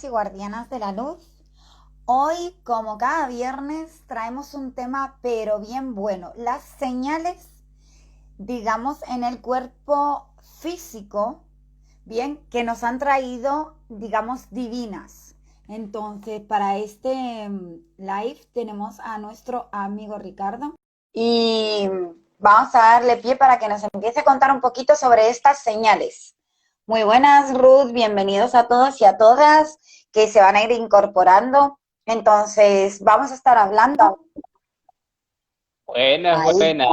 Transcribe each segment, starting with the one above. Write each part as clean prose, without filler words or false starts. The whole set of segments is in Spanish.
guardianes y guardianas de la luz. Hoy, como cada viernes, traemos un tema pero bien bueno, las señales, digamos, en el cuerpo físico, bien, que nos han traído, digamos, divinas. Entonces, para este live tenemos a nuestro amigo Ricardo y vamos a darle pie para que nos empiece a contar un poquito sobre estas señales. Muy buenas, Ruth, bienvenidos a todos y a todas que se van a ir incorporando. Entonces, vamos a estar hablando. Buenas, Ahí. buenas.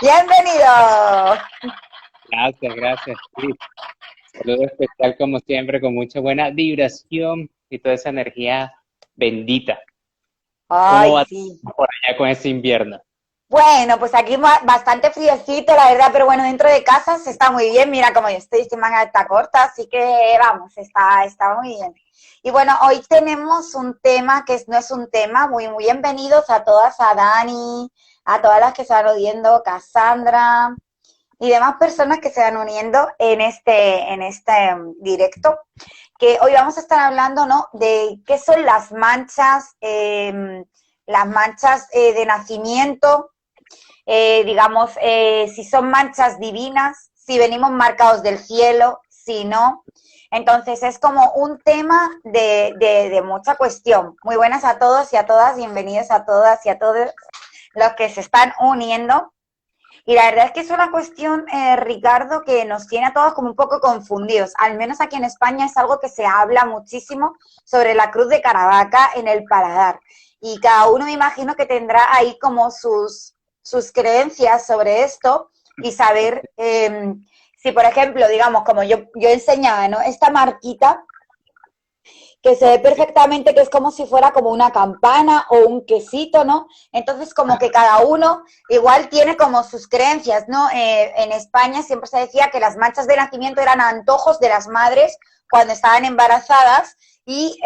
Bienvenido. Gracias, gracias. Sí. Saludo especial como siempre, con mucha buena vibración y toda esa energía bendita. ¿Cómo Ay, va sí. por allá con ese invierno? Bueno, pues aquí bastante friecito, la verdad, pero bueno, dentro de casa se está muy bien. Mira cómo yo estoy manga está corta, así que vamos, está muy bien. Y bueno, hoy tenemos un tema que no es un tema, muy bienvenidos a todas, a Dani, a todas las que se van uniendo, Cassandra y demás personas que se van uniendo en este directo, que hoy vamos a estar hablando, ¿no?, de qué son las manchas de nacimiento, digamos, si son manchas divinas, si venimos marcados del cielo, si no. Entonces es como un tema de mucha cuestión. Muy buenas a todos y a todas, bienvenidos a todas y a todos los que se están uniendo. Y la verdad es que es una cuestión, Ricardo, que nos tiene a todos como un poco confundidos. Al menos aquí en España es algo que se habla muchísimo sobre la cruz de Caravaca en el paladar. Y cada uno me imagino que tendrá ahí como sus creencias sobre esto y saber si, por ejemplo, digamos, como yo enseñaba, ¿no?, esta marquita que se ve perfectamente que es como si fuera como una campana o un quesito, ¿no? Entonces como que cada uno igual tiene como sus creencias, ¿no? En España siempre se decía que las manchas de nacimiento eran antojos de las madres cuando estaban embarazadas y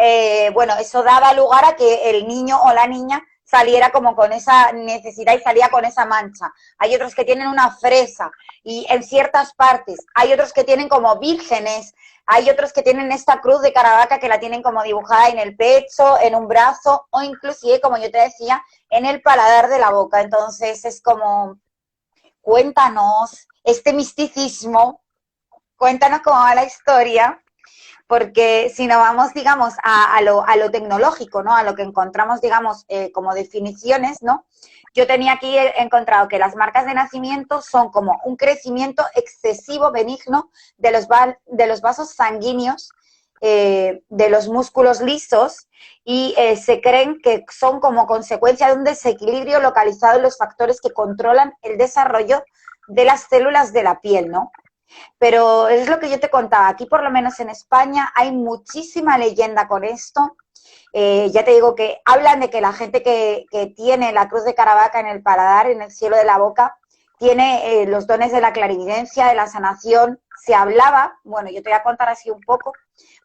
bueno, eso daba lugar a que el niño o la niña saliera como con esa necesidad y salía con esa mancha. Hay otros que tienen una fresa y en ciertas partes, hay otros que tienen como vírgenes, hay otros que tienen esta cruz de Caravaca que la tienen como dibujada en el pecho, en un brazo o inclusive, como yo te decía, en el paladar de la boca. Entonces es como, cuéntanos este misticismo, cuéntanos cómo va la historia, porque si no vamos, digamos, a lo tecnológico, ¿no?, a lo que encontramos, digamos, como definiciones, ¿no? Yo tenía aquí encontrado que las marcas de nacimiento son como un crecimiento excesivo benigno de los vasos sanguíneos, de los músculos lisos, y se creen que son como consecuencia de un desequilibrio localizado en los factores que controlan el desarrollo de las células de la piel, ¿no? Pero es lo que yo te contaba, aquí por lo menos en España hay muchísima leyenda con esto. Ya te digo que hablan de que la gente que tiene la cruz de Caravaca en el paladar, en el cielo de la boca, tiene los dones de la clarividencia, de la sanación. Se hablaba, bueno, yo te voy a contar así un poco,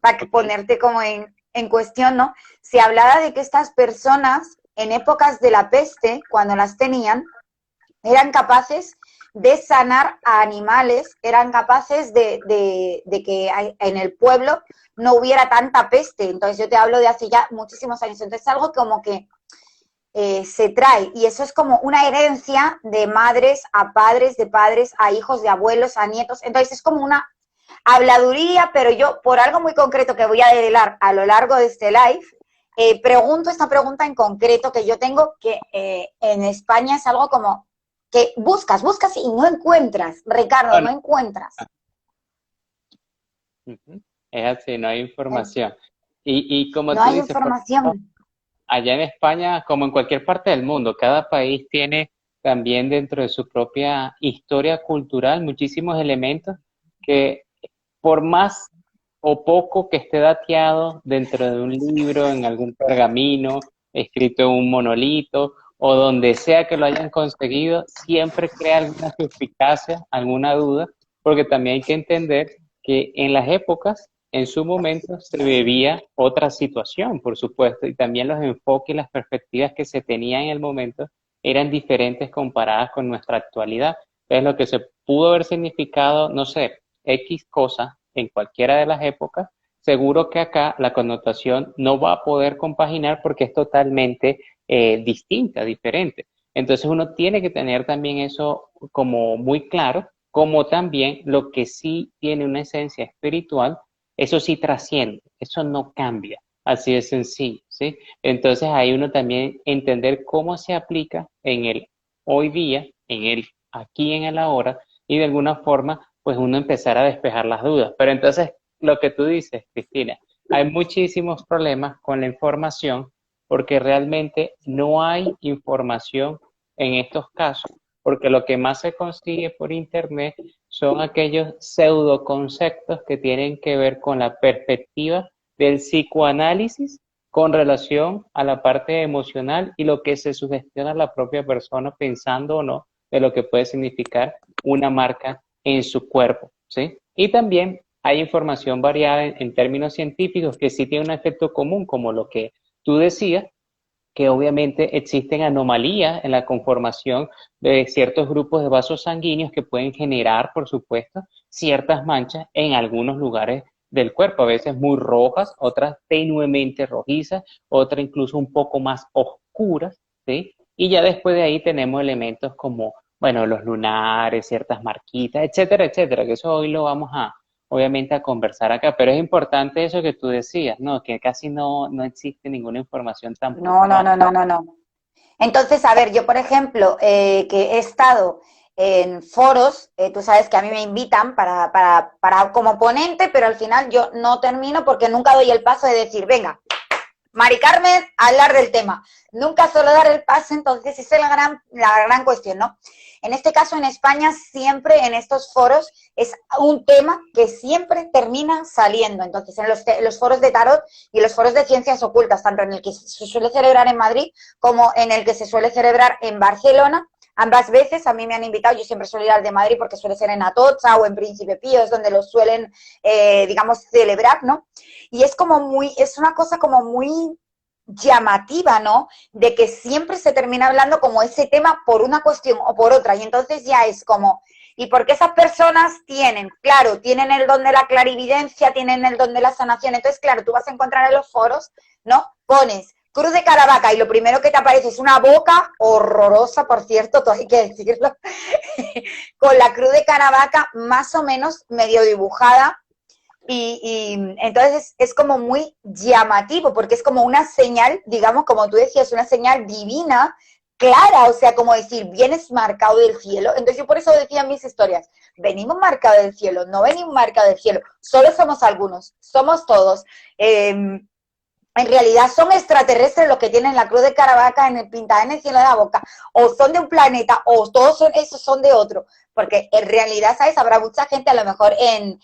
para que Ok. ponerte como en cuestión, ¿no? Se hablaba de que estas personas, en épocas de la peste, cuando las tenían, eran capaces de sanar a animales, eran capaces de que en el pueblo no hubiera tanta peste. Entonces yo te hablo de hace ya muchísimos años. Entonces es algo como que se trae y eso es como una herencia de madres a padres, de padres a hijos, de abuelos a nietos. Entonces es como una habladuría, pero yo por algo muy concreto que voy a develar a lo largo de este live, pregunto esta pregunta en concreto que yo tengo, que en España es algo como que buscas y no encuentras, Ricardo, No, no no. encuentras. Ujú. Es así, no hay información. Y como No tú hay dices, por ejemplo, información. allá en España, como en cualquier parte del mundo, cada país tiene también dentro de su propia historia cultural muchísimos elementos que por más o poco que esté dateado dentro de un libro, en algún pergamino, escrito en un monolito o donde sea que lo hayan conseguido, siempre crea alguna suspicacia, alguna duda, porque también hay que entender que en las épocas, en su momento, se vivía otra situación, por supuesto, y también los enfoques y las perspectivas que se tenían en el momento eran diferentes comparadas con nuestra actualidad. Es lo que se pudo haber significado, no sé, X cosa en cualquiera de las épocas, seguro que acá la connotación no va a poder compaginar porque es totalmente distinta, diferente. Entonces uno tiene que tener también eso como muy claro, como también lo que sí tiene una esencia espiritual, eso sí trasciende, eso no cambia, así de sencillo, ¿sí? Entonces ahí uno también entender cómo se aplica en el hoy día, en el aquí, en el ahora, y de alguna forma, pues uno empezar a despejar las dudas. Pero entonces, lo que tú dices, Cristina, hay muchísimos problemas con la información porque realmente no hay información en estos casos, porque lo que más se consigue por internet son aquellos pseudoconceptos que tienen que ver con la perspectiva del psicoanálisis con relación a la parte emocional y lo que se sugestiona a la propia persona pensando o no de lo que puede significar una marca en su cuerpo, ¿sí? Y también hay información variada en términos científicos que sí tiene un efecto común, como lo que tú decías, que obviamente existen anomalías en la conformación de ciertos grupos de vasos sanguíneos que pueden generar, por supuesto, ciertas manchas en algunos lugares del cuerpo, a veces muy rojas, otras tenuemente rojizas, otras incluso un poco más oscuras, ¿sí? Y ya después de ahí tenemos elementos como, bueno, los lunares, ciertas marquitas, etcétera, etcétera, que eso hoy lo vamos obviamente a conversar acá, pero es importante eso que tú decías, ¿no? Que casi no existe ninguna información tan No, no, puntual. no, no, no, no. Entonces, a ver, yo, por ejemplo, que he estado en foros, tú sabes que a mí me invitan para como ponente, pero al final yo no termino porque nunca doy el paso de decir, venga, Mari Carmen, hablar del tema. Nunca suelo dar el paso, entonces esa es la gran cuestión, ¿no? En este caso, en España, siempre en estos foros es un tema que siempre termina saliendo. Entonces, en los foros de tarot y los foros de ciencias ocultas, tanto en el que se suele celebrar en Madrid como en el que se suele celebrar en Barcelona, ambas veces a mí me han invitado, yo siempre suelo ir al de Madrid porque suele ser en Atocha o en Príncipe Pío, es donde los suelen, digamos, celebrar, ¿no? Y es como es una cosa como muy llamativa, ¿no? De que siempre se termina hablando como ese tema por una cuestión o por otra, y entonces ya es como, ¿y por qué esas personas tienen? Claro, tienen el don de la clarividencia, tienen el don de la sanación, entonces claro, tú vas a encontrar en los foros, ¿no? Pones Cruz de Caravaca y lo primero que te aparece es una boca horrorosa, por cierto, todo hay que decirlo, con la Cruz de Caravaca más o menos medio dibujada. Y entonces es como muy llamativo, porque es como una señal, digamos, como tú decías, una señal divina, clara, o sea, como decir, vienes marcado del cielo. Entonces yo por eso decía en mis historias, venimos marcados del cielo, no venimos marcados del cielo, solo somos algunos, somos todos. En realidad son extraterrestres los que tienen la cruz de Caravaca pintada en el cielo de la boca, o son de un planeta, o todos esos son de otro, porque en realidad, ¿sabes? Habrá mucha gente, a lo mejor en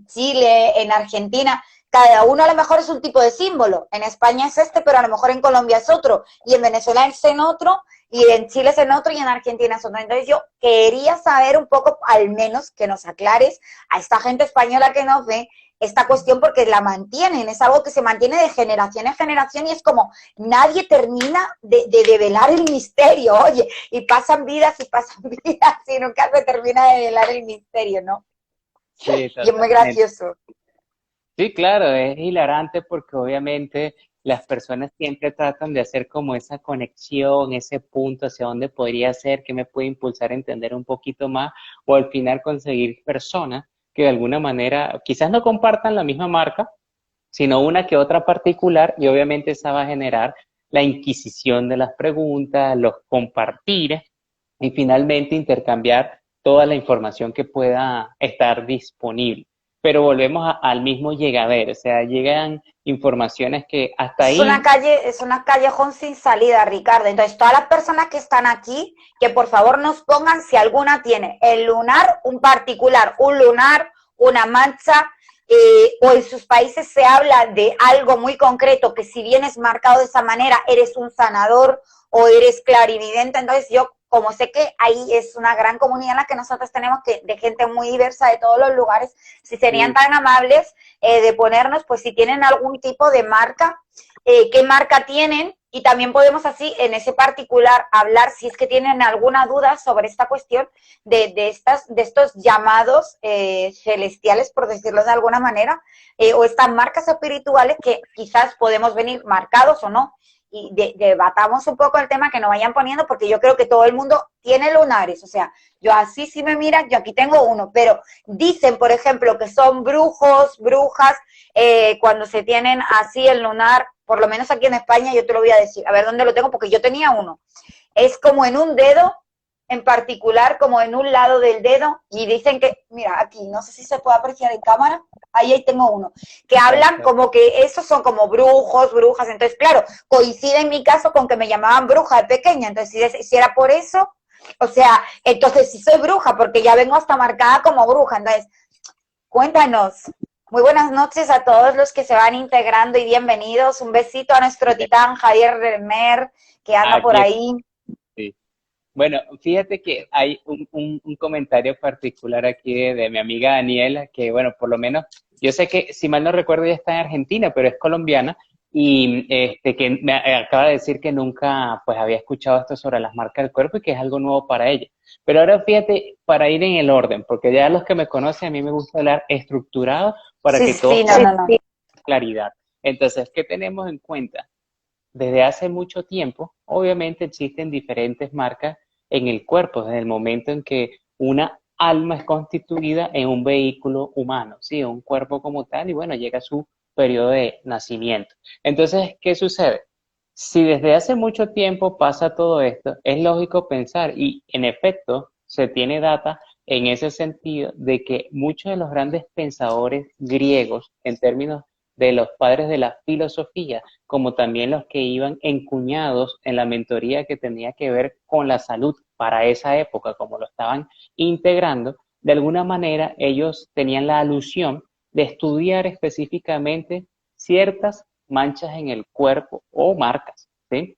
Chile, en Argentina, cada uno a lo mejor es un tipo de símbolo. En España es este, pero a lo mejor en Colombia es otro, y en Venezuela es en otro, y en Chile es en otro, y en Argentina es otro. Entonces yo quería saber un poco, al menos que nos aclares a esta gente española que nos ve, esta cuestión porque la mantienen, es algo que se mantiene de generación en generación y es como nadie termina de develar el misterio, oye, y pasan vidas y nunca se termina de develar el misterio, ¿no? Sí, Y es muy totalmente. gracioso. Sí, claro, es hilarante porque obviamente las personas siempre tratan de hacer como esa conexión, ese punto hacia dónde podría ser, que me puede impulsar a entender un poquito más, o al final conseguir personas que de alguna manera quizás no compartan la misma marca, sino una que otra particular, y obviamente esa va a generar la inquisición de las preguntas, los compartir y finalmente intercambiar toda la información que pueda estar disponible. Pero volvemos al mismo llegadero, o sea, llegan informaciones que hasta ahí, Es una callejón sin salida, Ricardo. Entonces, todas las personas que están aquí, que por favor nos pongan si alguna tiene el lunar, un particular, un lunar, una mancha, o en sus países se habla de algo muy concreto, que si vienes marcado de esa manera, eres un sanador o eres clarividente. Entonces, yo, como sé que ahí es una gran comunidad en la que nosotros tenemos de gente muy diversa de todos los lugares, si serían sí, tan amables de ponernos, pues si tienen algún tipo de marca, qué marca tienen y también podemos así, en ese particular, hablar si es que tienen alguna duda sobre esta cuestión de estos llamados celestiales, por decirlo de alguna manera, o estas marcas espirituales que quizás podemos venir marcados o no. Y debatamos un poco el tema, que nos vayan poniendo, porque yo creo que todo el mundo tiene lunares. O sea, yo así, si me miran, yo aquí tengo uno, pero dicen, por ejemplo, que son brujos, brujas, cuando se tienen así el lunar, por lo menos aquí en España, yo te lo voy a decir, a ver dónde lo tengo, porque yo tenía uno. Es como en un dedo, en particular, como en un lado del dedo, y dicen que, mira, aquí, no sé si se puede apreciar en cámara, ahí tengo uno, que hablan como que esos son como brujos, brujas, entonces, claro, coincide en mi caso con que me llamaban bruja de pequeña, entonces, si era por eso, o sea, entonces sí soy bruja, porque ya vengo hasta marcada como bruja, entonces, cuéntanos. Muy buenas noches a todos los que se van integrando y bienvenidos. Un besito a nuestro titán Javier Remer, que anda por Aquí, ahí. sí. Bueno, fíjate que hay un comentario particular aquí de mi amiga Daniela, que bueno, por lo menos, yo sé que si mal no recuerdo ella está en Argentina, pero es colombiana, y que me acaba de decir que nunca pues había escuchado esto sobre las marcas del cuerpo y que es algo nuevo para ella. Pero ahora fíjate, para ir en el orden, porque ya los que me conocen, a mí me gusta hablar estructurado para Sí, que todos sí, no, no, no. tengan claridad. Entonces, ¿qué tenemos en cuenta? Desde hace mucho tiempo, obviamente existen diferentes marcas en el cuerpo, desde el momento en que una alma es constituida en un vehículo humano, ¿sí? Un cuerpo como tal, y bueno, llega su periodo de nacimiento. Entonces, ¿qué sucede? Si desde hace mucho tiempo pasa todo esto, es lógico pensar, y en efecto se tiene data en ese sentido, de que muchos de los grandes pensadores griegos, en términos de los padres de la filosofía, como también los que iban encuñados en la mentoría que tenía que ver con la salud para esa época, como lo estaban integrando, de alguna manera ellos tenían la alusión de estudiar específicamente ciertas manchas en el cuerpo o marcas, ¿sí?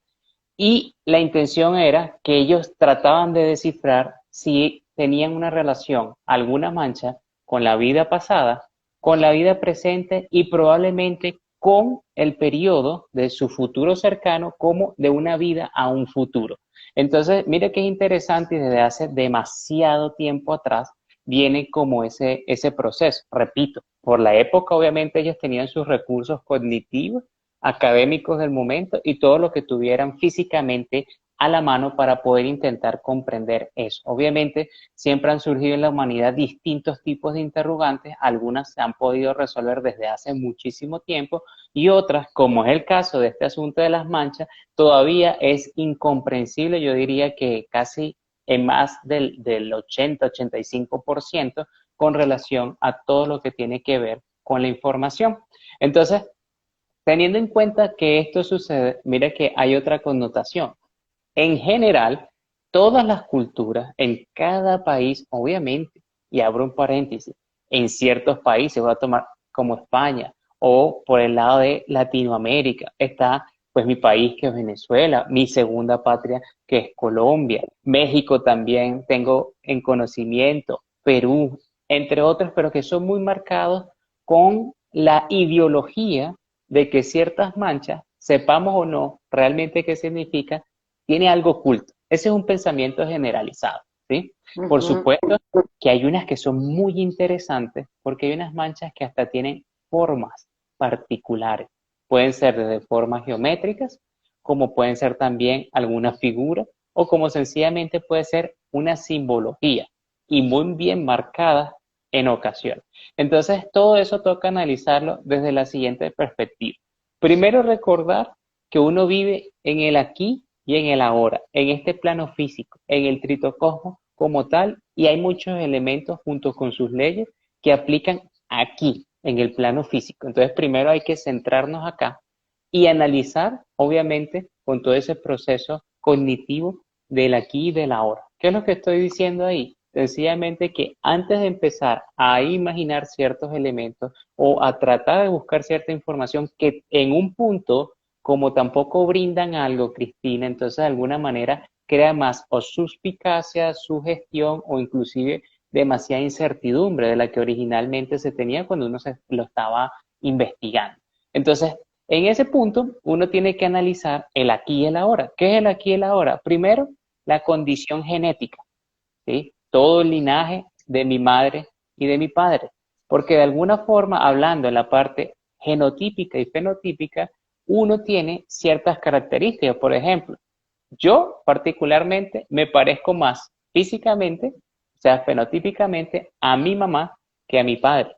Y la intención era que ellos trataban de descifrar si tenían una relación, alguna mancha, con la vida pasada, con la vida presente y probablemente con el periodo de su futuro cercano como de una vida a un futuro. Entonces, mire qué interesante, y desde hace demasiado tiempo atrás viene como ese proceso. Repito, por la época obviamente ellos tenían sus recursos cognitivos, académicos del momento y todo lo que tuvieran físicamente a la mano para poder intentar comprender eso. Obviamente, siempre han surgido en la humanidad distintos tipos de interrogantes, algunas se han podido resolver desde hace muchísimo tiempo y otras, como es el caso de este asunto de las manchas, todavía es incomprensible, yo diría que casi en más del 80-85% con relación a todo lo que tiene que ver con la información. Entonces, teniendo en cuenta que esto sucede, mira que hay otra connotación. En general, todas las culturas, en cada país, obviamente, y abro un paréntesis, en ciertos países, voy a tomar como España, o por el lado de Latinoamérica, está pues mi país que es Venezuela, mi segunda patria que es Colombia, México también tengo en conocimiento, Perú, entre otros, pero que son muy marcados con la ideología de que ciertas manchas, sepamos o no realmente qué significa, tiene algo oculto. Ese es un pensamiento generalizado, ¿sí? Por Ujú. supuesto que hay unas que son muy interesantes porque hay unas manchas que hasta tienen formas particulares. Pueden ser desde formas geométricas, como pueden ser también alguna figura o como sencillamente puede ser una simbología y muy bien marcada en ocasiones. Entonces, todo eso toca analizarlo desde la siguiente perspectiva. Primero, recordar que uno vive en el aquí y en el ahora, en este plano físico, en el tritocosmos como tal, y hay muchos elementos junto con sus leyes que aplican aquí, en el plano físico. Entonces, primero hay que centrarnos acá y analizar, obviamente, con todo ese proceso cognitivo del aquí y del ahora. ¿Qué es lo que estoy diciendo ahí? Sencillamente que antes de empezar a imaginar ciertos elementos o a tratar de buscar cierta información que en un punto, como tampoco brindan algo, Cristina, entonces de alguna manera crea más o suspicacia, sugestión o inclusive demasiada incertidumbre de la que originalmente se tenía cuando uno se lo estaba investigando. Entonces, En ese punto, uno tiene que analizar el aquí y el ahora. ¿Qué es el aquí y el ahora? Primero, la condición genética, ¿sí? Todo el linaje de mi madre y de mi padre. Porque de alguna forma, hablando en la parte genotípica y fenotípica, uno tiene ciertas características. Por ejemplo, yo particularmente me parezco más físicamente, o sea, fenotípicamente, a mi mamá que a mi padre.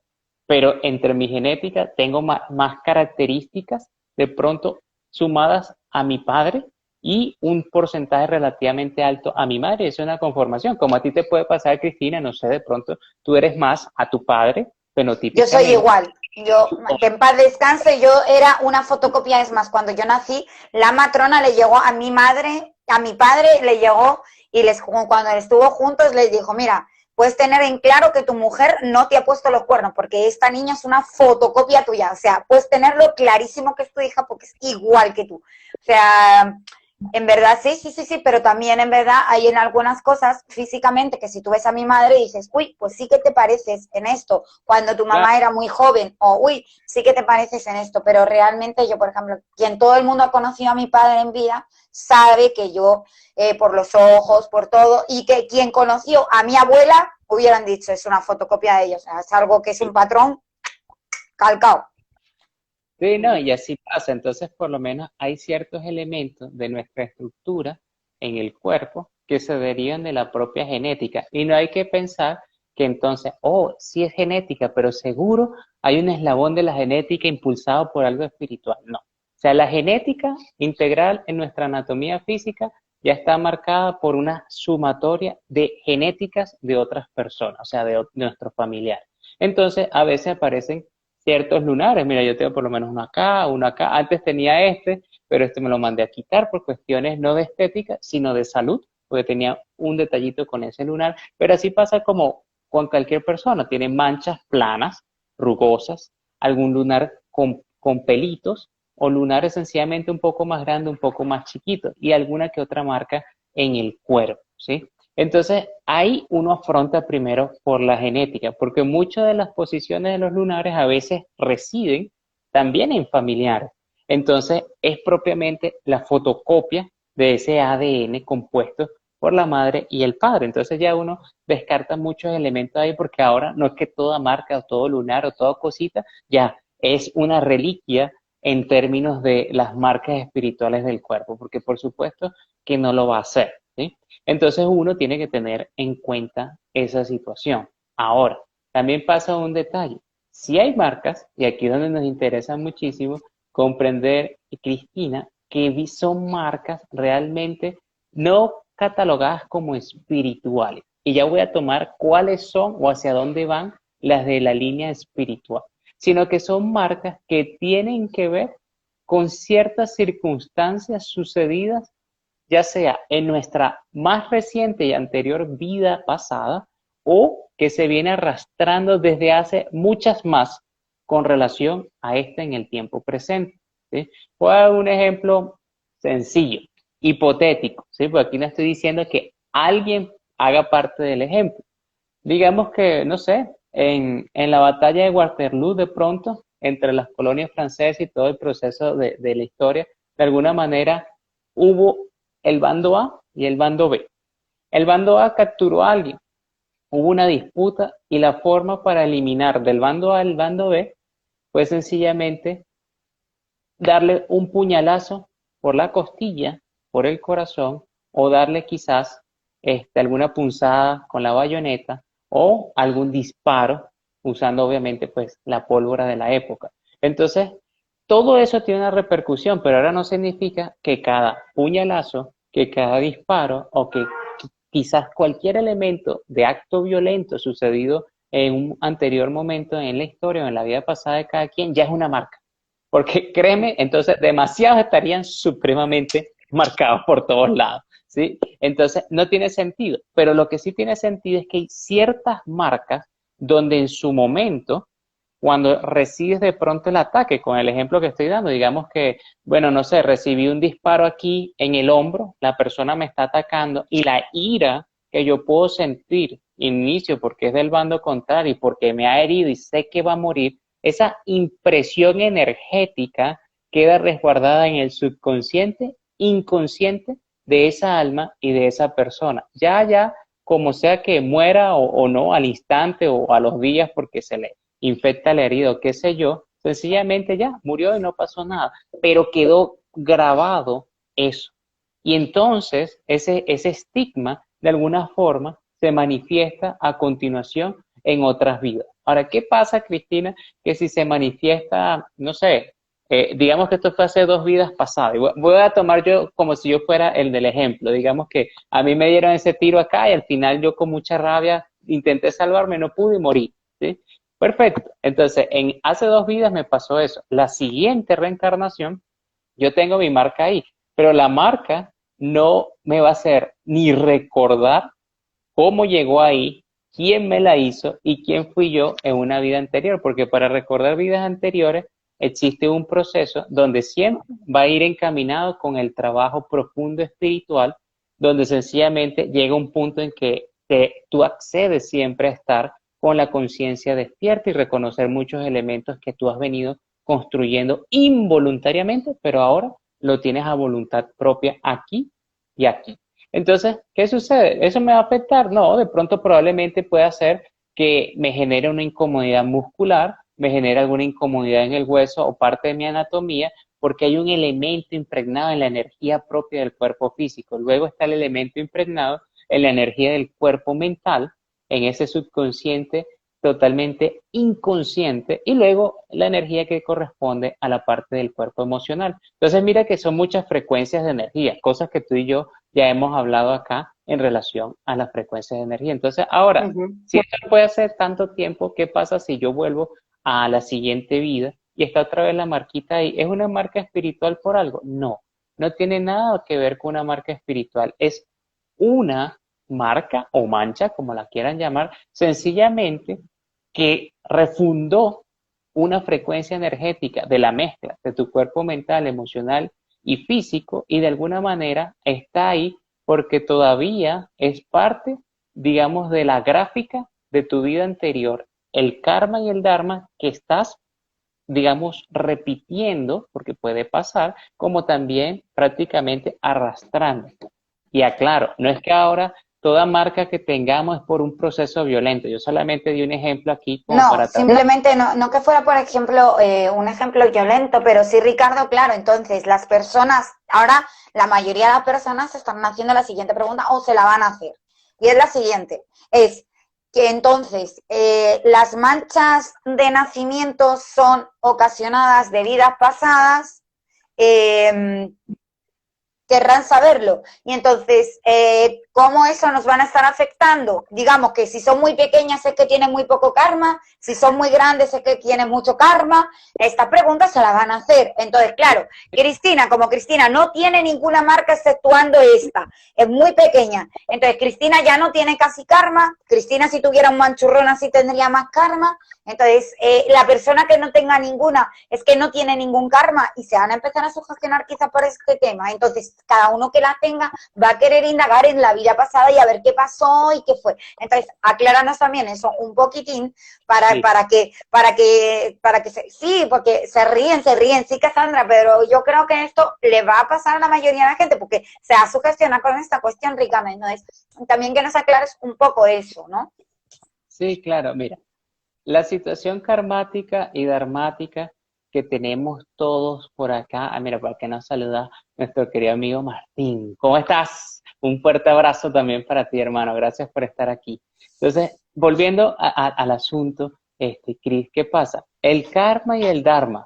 Pero entre mi genética tengo más características de pronto sumadas a mi padre y un porcentaje relativamente alto a mi madre. Es una conformación. Como a ti te puede pasar, Cristina, no sé, de pronto tú eres más a tu padre Yo soy fenotípicamente. igual. Yo, que en paz descanse, yo era una fotocopia. Es más, cuando yo nací, la matrona le llegó a mi madre, a mi padre le llegó y cuando estuvo juntos les dijo, mira, puedes tener en claro que tu mujer no te ha puesto los cuernos porque esta niña es una fotocopia tuya. O sea, puedes tenerlo clarísimo que es tu hija porque es igual que tú. O sea, en verdad, sí, pero también en verdad hay en algunas cosas físicamente que si tú ves a mi madre y dices, uy, pues sí que te pareces en esto, cuando tu Claro, mamá era muy joven, o uy, sí que te pareces en esto, pero realmente yo, por ejemplo, quien todo el mundo ha conocido a mi padre en vida, sabe que yo, por los ojos, por todo, y que quien conoció a mi abuela, hubieran dicho, es una fotocopia de ellos, o sea, es algo que es un patrón calcado. sí, no, y así pasa. Entonces, por lo menos hay ciertos elementos de nuestra estructura en el cuerpo que se derivan de la propia genética. Y no hay que pensar que entonces, oh, sí es genética, pero seguro hay un eslabón de la genética impulsado por algo espiritual. No. O sea, la genética integral en nuestra anatomía física ya está marcada por una sumatoria de genéticas de otras personas, o sea, de nuestros familiares. Entonces, a veces aparecen ciertos lunares. Mira, yo tengo por lo menos uno acá, uno acá. Antes tenía este, pero este me lo mandé a quitar por cuestiones no de estética, sino de salud, porque tenía un detallito con ese lunar. Pero así pasa como con cualquier persona. Tiene manchas planas, rugosas, algún lunar con pelitos o lunares sencillamente un poco más grande, un poco más chiquito y alguna que otra marca en el cuerpo, ¿sí? Entonces, ahí uno afronta primero por la genética, porque muchas de las posiciones de los lunares a veces residen también en familiares. Entonces, es propiamente la fotocopia de ese ADN compuesto por la madre y el padre. Entonces ya uno descarta muchos elementos ahí porque ahora no es que toda marca o todo lunar o toda cosita ya es una reliquia en términos de las marcas espirituales del cuerpo, porque por supuesto que no lo va a hacer, ¿sí? Entonces uno tiene que tener en cuenta esa situación. Ahora, también pasa un detalle. Si hay marcas, y aquí es donde nos interesa muchísimo comprender, Cristina, que son marcas realmente no catalogadas como espirituales. Y ya voy a tomar cuáles son o hacia dónde van las de la línea espiritual, sino que son marcas que tienen que ver con ciertas circunstancias sucedidas ya sea en nuestra más reciente y anterior vida pasada o que se viene arrastrando desde hace muchas más con relación a esta en el tiempo presente, ¿sí? Voy a dar un ejemplo sencillo, hipotético, ¿sí? Porque aquí no estoy diciendo que alguien haga parte del ejemplo. Digamos que, no sé, en la batalla de Waterloo de pronto, entre las colonias francesas y todo el proceso de la historia, de alguna manera hubo el bando A y el bando B. El bando A capturó a alguien, hubo una disputa y la forma para eliminar del bando A al bando B fue sencillamente darle un puñalazo por la costilla, por el corazón, o darle quizás alguna punzada con la bayoneta o algún disparo usando obviamente pues la pólvora de la época. Entonces, todo eso tiene una repercusión, pero ahora no significa que cada puñalazo, que cada disparo o que quizás cualquier elemento de acto violento sucedido en un anterior momento en la historia o en la vida pasada de cada quien ya es una marca. Porque créeme, entonces demasiados estarían supremamente marcados por todos lados, ¿sí? Entonces no tiene sentido, pero lo que sí tiene sentido es que hay ciertas marcas donde en su momento, cuando recibes de pronto el ataque, con el ejemplo que estoy dando, digamos que, bueno, no sé, recibí un disparo aquí en el hombro, la persona me está atacando y la ira que yo puedo sentir inicio porque es del bando contrario y porque me ha herido y sé que va a morir, esa impresión energética queda resguardada en el subconsciente, inconsciente de esa alma y de esa persona. Ya, como sea que muera o no al instante o a los días porque se le infecta la herida o qué sé yo, sencillamente ya murió y no pasó nada, pero quedó grabado eso. Y entonces ese estigma de alguna forma se manifiesta a continuación en otras vidas. Ahora, ¿qué pasa, Cristina? Que si se manifiesta, no sé, digamos que esto fue hace 2 vidas pasadas. Voy a tomar yo como si yo fuera el del ejemplo. Digamos que a mí me dieron ese tiro acá y al final yo con mucha rabia intenté salvarme, no pude y morí. ¿Sí? Perfecto. Entonces, hace 2 vidas me pasó eso. La siguiente reencarnación, yo tengo mi marca ahí, pero la marca no me va a hacer ni recordar cómo llegó ahí, quién me la hizo y quién fui yo en una vida anterior, porque para recordar vidas anteriores existe un proceso donde siempre va a ir encaminado con el trabajo profundo espiritual, donde sencillamente llega un punto en que tú accedes siempre a estar con la conciencia despierta y reconocer muchos elementos que tú has venido construyendo involuntariamente, pero ahora lo tienes a voluntad propia aquí y aquí. Entonces, ¿qué sucede? ¿Eso me va a afectar? No, de pronto probablemente pueda ser que me genere una incomodidad muscular, me genere alguna incomodidad en el hueso o parte de mi anatomía, porque hay un elemento impregnado en la energía propia del cuerpo físico. Luego está el elemento impregnado en la energía del cuerpo mental, en ese subconsciente totalmente inconsciente, y luego la energía que corresponde a la parte del cuerpo emocional. Entonces, mira que son muchas frecuencias de energía, cosas que tú y yo ya hemos hablado acá en relación a las frecuencias de energía. Entonces, ahora, si esto no puede hacer tanto tiempo, ¿qué pasa si yo vuelvo a la siguiente vida y está otra vez la marquita ahí? ¿Es una marca espiritual por algo? No, no tiene nada que ver con una marca espiritual. Es una marca o mancha, como la quieran llamar, sencillamente que refundó una frecuencia energética de la mezcla de tu cuerpo mental, emocional y físico, y de alguna manera está ahí porque todavía es parte, digamos, de la gráfica de tu vida anterior, el karma y el dharma que estás, digamos, repitiendo, porque puede pasar, como también prácticamente arrastrando. Y aclaro, no es que ahora toda marca que tengamos es por un proceso violento. Yo solamente di un ejemplo aquí como No, para tratar. simplemente no que fuera, por ejemplo, un ejemplo violento, pero sí, Ricardo, claro, entonces las personas, ahora la mayoría de las personas se están haciendo la siguiente pregunta o se la van a hacer. Y es la siguiente, es que entonces las manchas de nacimiento son ocasionadas de vidas pasadas, querrán saberlo. Y entonces, ¿cómo eso nos van a estar afectando? Digamos que si son muy pequeñas es que tienen muy poco karma, si son muy grandes es que tienen mucho karma. Esta pregunta se la van a hacer. Entonces, claro, Cristina, como Cristina no tiene ninguna marca exceptuando esta, es muy pequeña. Entonces, Cristina ya no tiene casi karma. Cristina, si tuviera un manchurrón así, tendría más karma. Entonces, la persona que no tenga ninguna es que no tiene ningún karma y se van a empezar a sugestionar quizá por este tema. Entonces, cada uno que la tenga va a querer indagar en la vida pasada y a ver qué pasó y qué fue. Entonces, acláranos también eso un poquitín Sí. para que sí, porque se ríen, sí, Cassandra, pero yo creo que esto le va a pasar a la mayoría de la gente porque se ha sugestionado con esta cuestión, Ricardo. Entonces, también que nos aclares un poco eso, ¿no? Sí, claro, mira, la situación karmática y dharmática que tenemos todos por acá. Mira, por acá nos saluda nuestro querido amigo Martín. ¿Cómo estás? Un fuerte abrazo también para ti, hermano. Gracias por estar aquí. Entonces, volviendo al asunto, Cris, ¿qué pasa? El karma y el dharma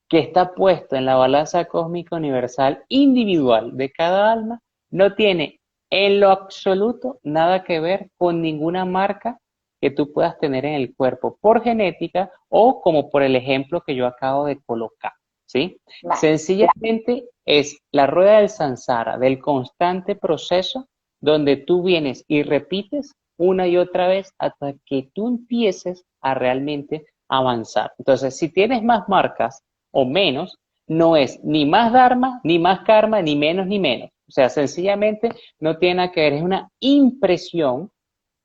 que está puesto en la balanza cósmica universal individual de cada alma no tiene en lo absoluto nada que ver con ninguna marca que tú puedas tener en el cuerpo por genética o como por el ejemplo que yo acabo de colocar, ¿sí? Vale. Sencillamente es la rueda del samsara, del constante proceso donde tú vienes y repites una y otra vez hasta que tú empieces a realmente avanzar. Entonces, si tienes más marcas o menos, no es ni más dharma, ni más karma, ni menos, ni menos. O sea, sencillamente no tiene nada que ver, es una impresión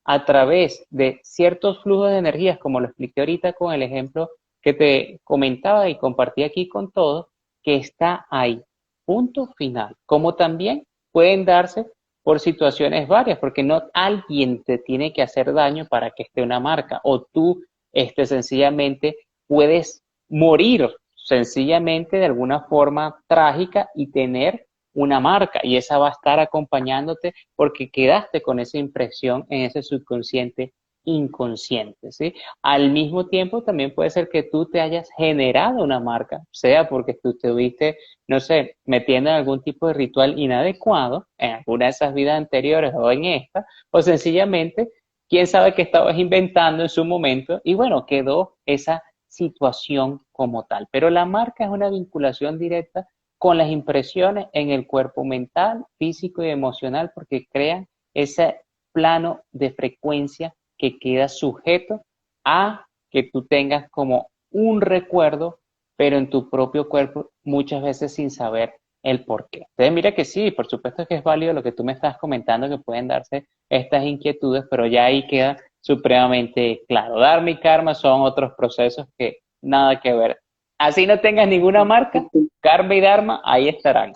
a través de ciertos flujos de energías, como lo expliqué ahorita con el ejemplo que te comentaba y compartí aquí con todos, que está ahí, punto final. Como también pueden darse por situaciones varias, porque no alguien te tiene que hacer daño para que esté una marca, o tú sencillamente puedes morir sencillamente de alguna forma trágica y tener una marca, y esa va a estar acompañándote porque quedaste con esa impresión en ese subconsciente inconsciente, ¿sí? Al mismo tiempo también puede ser que tú te hayas generado una marca, sea porque tú estuviste, no sé, metiendo en algún tipo de ritual inadecuado en alguna de esas vidas anteriores o en esta, o sencillamente, quién sabe qué estabas inventando en su momento y bueno, quedó esa situación como tal. Pero la marca es una vinculación directa con las impresiones en el cuerpo mental, físico y emocional porque crean ese plano de frecuencia que queda sujeto a que tú tengas como un recuerdo, pero en tu propio cuerpo, muchas veces sin saber el por qué. Entonces, mira que sí, por supuesto que es válido lo que tú me estás comentando, que pueden darse estas inquietudes, pero ya ahí queda supremamente claro. Dharma y karma son otros procesos que nada que ver. Así no tengas ninguna marca, karma y dharma ahí estarán.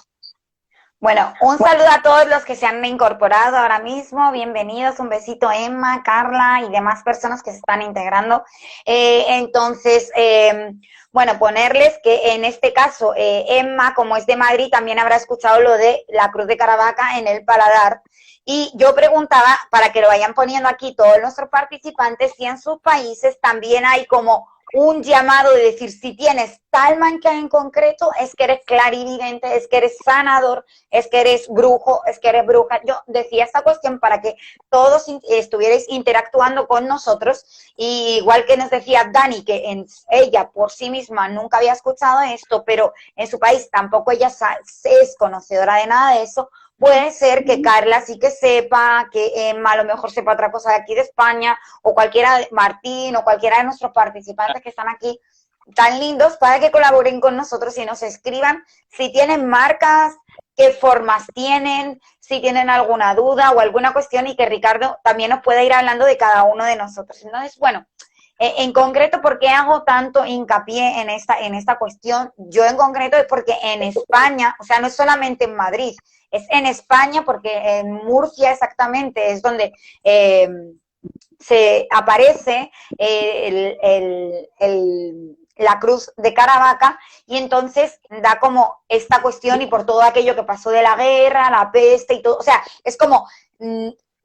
Bueno, un saludo a todos los que se han incorporado ahora mismo. Bienvenidos, un besito Emma, Carla y demás personas que se están integrando. Bueno, ponerles que en este caso, Emma, como es de Madrid, también habrá escuchado lo de la cruz de Caravaca en el paladar. Y yo preguntaba, para que lo vayan poniendo aquí todos nuestros participantes, si en sus países también hay como un llamado de decir, si tienes tal mancha en concreto, es que eres clarividente, es que eres sanador, es que eres brujo, es que eres bruja. Yo decía esta cuestión para que todos estuvierais interactuando con nosotros, y igual que nos decía Dani, que ella por sí misma nunca había escuchado esto, pero en su país tampoco ella es conocedora de nada de eso. Puede ser que Carla sí que sepa, que Emma a lo mejor sepa otra cosa de aquí de España, o cualquiera, Martín, o cualquiera de nuestros participantes que están aquí, tan lindos, para que colaboren con nosotros y nos escriban si tienen marcas, qué formas tienen, si tienen alguna duda o alguna cuestión, y que Ricardo también nos pueda ir hablando de cada uno de nosotros. Entonces, bueno, en concreto, ¿por qué hago tanto hincapié en esta cuestión? Yo en concreto es porque en España, o sea, no es solamente en Madrid, es en España, porque en Murcia exactamente es donde se aparece la cruz de Caravaca, y entonces da como esta cuestión, y por todo aquello que pasó de la guerra, la peste y todo, o sea, es como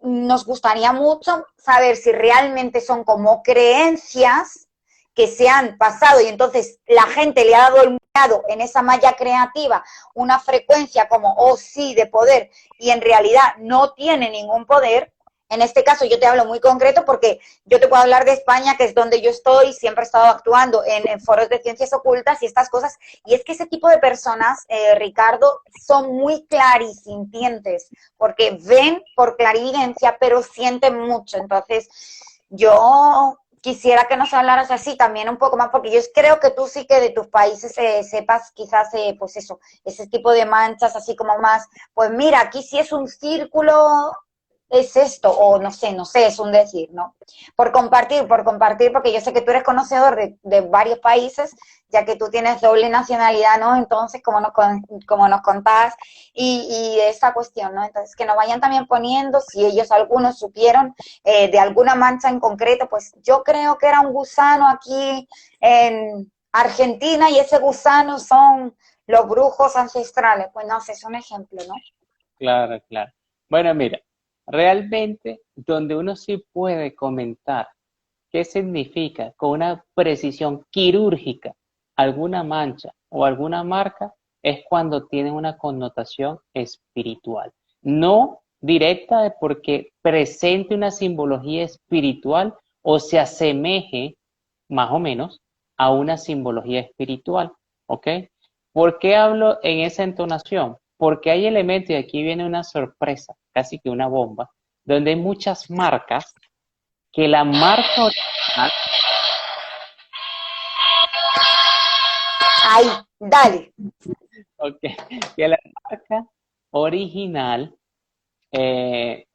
nos gustaría mucho saber si realmente son como creencias que se han pasado, y entonces la gente le ha dado el grado en esa malla creativa una frecuencia como, oh sí, de poder, y en realidad no tiene ningún poder. En este caso yo te hablo muy concreto porque yo te puedo hablar de España, que es donde yo estoy, siempre he estado actuando en foros de ciencias ocultas y estas cosas, y es que ese tipo de personas, Ricardo, son muy clarisintientes, porque ven por clarividencia, pero sienten mucho. Entonces, yo quisiera que nos hablaras así también un poco más, porque yo creo que tú sí que de tus países sepas quizás, pues eso, ese tipo de manchas así como más, pues mira, aquí sí es un círculo, es esto, o no sé, es un decir, ¿no? Por compartir, porque yo sé que tú eres conocedor de varios países, ya que tú tienes doble nacionalidad, ¿no? Entonces, como nos contabas, y esa cuestión, ¿no? Entonces, que nos vayan también poniendo, si ellos algunos supieron de alguna mancha en concreto, pues yo creo que era un gusano aquí en Argentina, y ese gusano son los brujos ancestrales, pues no sé, es un ejemplo, ¿no? Claro, claro. Bueno, mira, realmente donde uno sí puede comentar qué significa con una precisión quirúrgica alguna mancha o alguna marca es cuando tiene una connotación espiritual. No directa de porque presente una simbología espiritual o se asemeje más o menos a una simbología espiritual, ¿ok? ¿Por qué hablo en esa entonación? Porque hay elementos, y aquí viene una sorpresa, casi que una bomba, donde hay muchas marcas que la marca original, Ahí, dale. okay, que la marca original eh,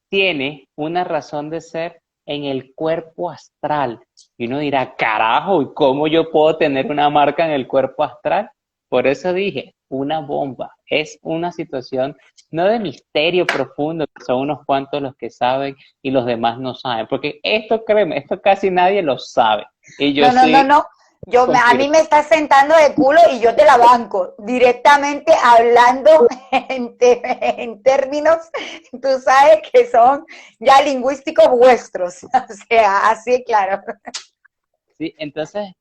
tiene una razón de ser en el cuerpo astral. Y uno dirá, carajo, ¿y cómo yo puedo tener una marca en el cuerpo astral? Por eso dije, una bomba. Es una situación no de misterio profundo, que son unos cuantos los que saben y los demás no saben. Porque esto, créeme, esto casi nadie lo sabe. Y yo No, no, no, sí no. A mí confirmo. me estás sentando de culo y yo te la banco. Directamente hablando en términos, tú sabes que son ya lingüísticos vuestros. O sea, así claro. Sí, entonces,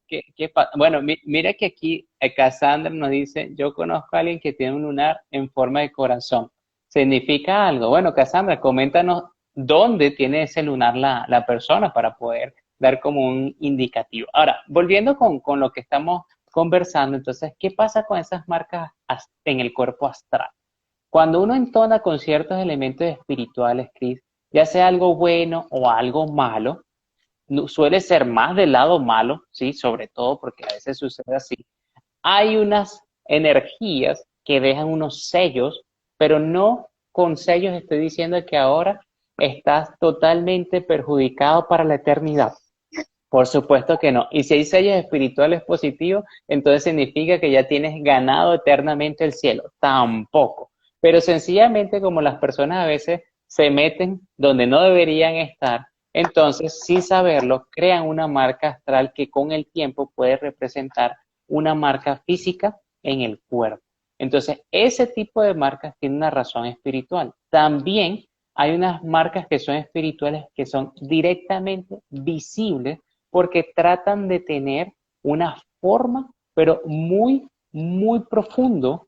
bueno, mira que aquí Cassandra nos dice, yo conozco a alguien que tiene un lunar en forma de corazón. ¿Significa algo? Bueno, Cassandra, coméntanos dónde tiene ese lunar la persona para poder dar como un indicativo. Ahora, volviendo con lo que estamos conversando, entonces, ¿qué pasa con esas marcas en el cuerpo astral? Cuando uno entona con ciertos elementos espirituales, Cris, ya sea algo bueno o algo malo, suele ser más del lado malo, ¿sí? Sobre todo porque a veces sucede así. Hay unas energías que dejan unos sellos, pero no con sellos estoy diciendo que ahora estás totalmente perjudicado para la eternidad. Por supuesto que no. Y si hay sellos espirituales positivos, entonces significa que ya tienes ganado eternamente el cielo. Tampoco. Pero sencillamente como las personas a veces se meten donde no deberían estar, entonces sin saberlo crean una marca astral que con el tiempo puede representar una marca física en el cuerpo. Entonces ese tipo de marcas tiene una razón espiritual. También hay unas marcas que son espirituales que son directamente visibles porque tratan de tener una forma, pero muy, muy profundo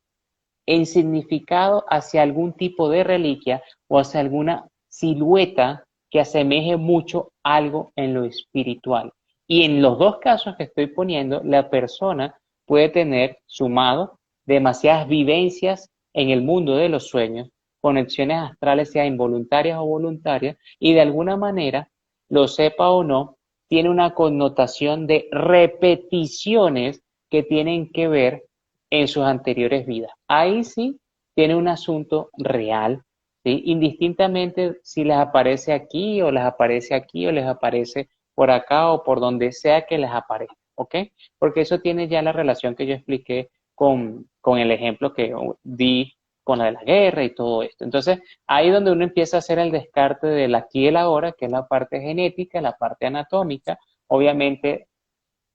en significado hacia algún tipo de reliquia o hacia alguna silueta que asemeje mucho algo en lo espiritual. Y en los dos casos que estoy poniendo, la persona puede tener sumado demasiadas vivencias en el mundo de los sueños, conexiones astrales, sea involuntarias o voluntarias, y de alguna manera, lo sepa o no, tiene una connotación de repeticiones que tienen que ver en sus anteriores vidas. Ahí sí tiene un asunto real, ¿sí? Indistintamente si les aparece aquí o les aparece aquí o les aparece por acá o por donde sea que les aparezca, ¿ok? Porque eso tiene ya la relación que yo expliqué con el ejemplo que di con la de la guerra y todo esto. Entonces, ahí donde uno empieza a hacer el descarte del aquí y el ahora, que es la parte genética, la parte anatómica, obviamente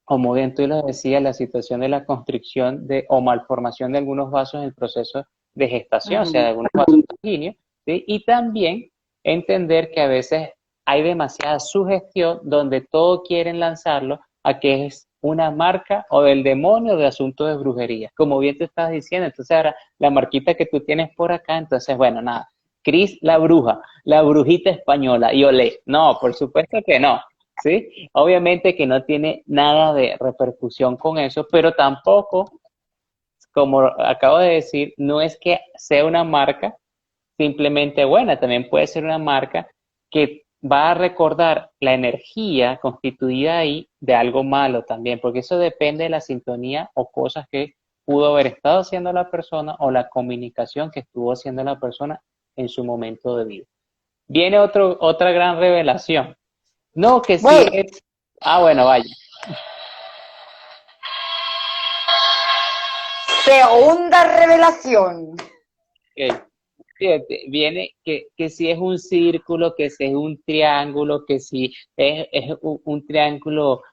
como bien tú lo decías, la situación de la constricción o malformación de algunos vasos en el proceso de gestación, o sea, de Ujú. algunos vasos sanguíneos, ¿sí? Y también entender que a veces hay demasiada sugestión donde todo quieren lanzarlo a que es una marca o del demonio o de asunto de brujería, como bien te estabas diciendo. Entonces ahora la marquita que tú tienes por acá, entonces bueno, nada, Cris la bruja, la brujita española, y olé. No, por supuesto que no. ¿Sí? Obviamente que no tiene nada de repercusión con eso, pero tampoco, como acabo de decir, no es que sea una marca simplemente buena, también puede ser una marca que va a recordar la energía constituida ahí de algo malo también, porque eso depende de la sintonía o cosas que pudo haber estado haciendo la persona o la comunicación que estuvo haciendo la persona en su momento de vida. Viene otra gran revelación. No, que si Voy. es... Ah, bueno, vaya. Segunda revelación. Okay. Fíjate, viene que si es un círculo, que si es un triángulo, que si es un triángulo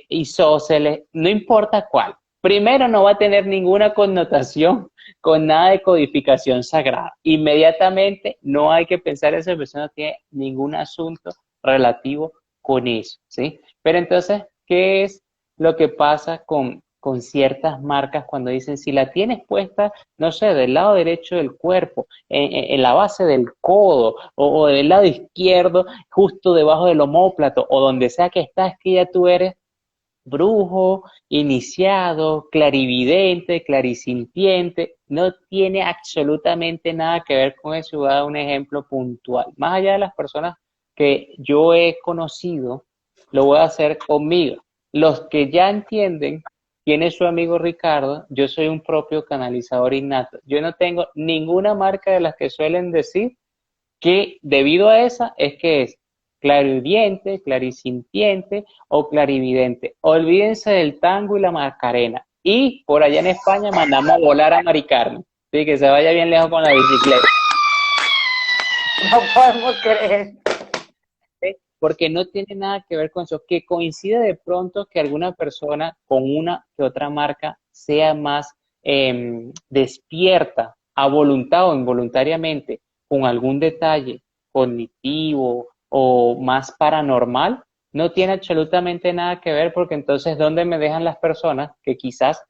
isósceles, no importa cuál. Primero no va a tener ninguna connotación con nada de codificación sagrada. Inmediatamente no hay que pensar esa persona no tiene ningún asunto relativo con eso, ¿sí? Pero entonces, ¿qué es lo que pasa con ciertas marcas cuando dicen si la tienes puesta, no sé, del lado derecho del cuerpo, en la base del codo o del lado izquierdo, justo debajo del omóplato o donde sea que estás, que ya tú eres brujo, iniciado, clarividente, clarisintiente, no tiene absolutamente nada que ver con eso. Voy a dar un ejemplo puntual. Más allá de las personas que yo he conocido, lo voy a hacer conmigo. Los que ya entienden quién es su amigo Ricardo, yo soy un propio canalizador innato. Yo no tengo ninguna marca de las que suelen decir que debido a esa es que es clarividente, clarisintiente o clarividente. Olvídense del tango y la macarena. Y por allá en España mandamos a volar a Mari Carmen, ¿sí? Que se vaya bien lejos con la bicicleta. No podemos creer. ¿Sí? Porque no tiene nada que ver con eso, que coincide de pronto que alguna persona con una que otra marca sea más despierta a voluntad o involuntariamente con algún detalle cognitivo o más paranormal, no tiene absolutamente nada que ver porque entonces ¿dónde me dejan las personas que quizás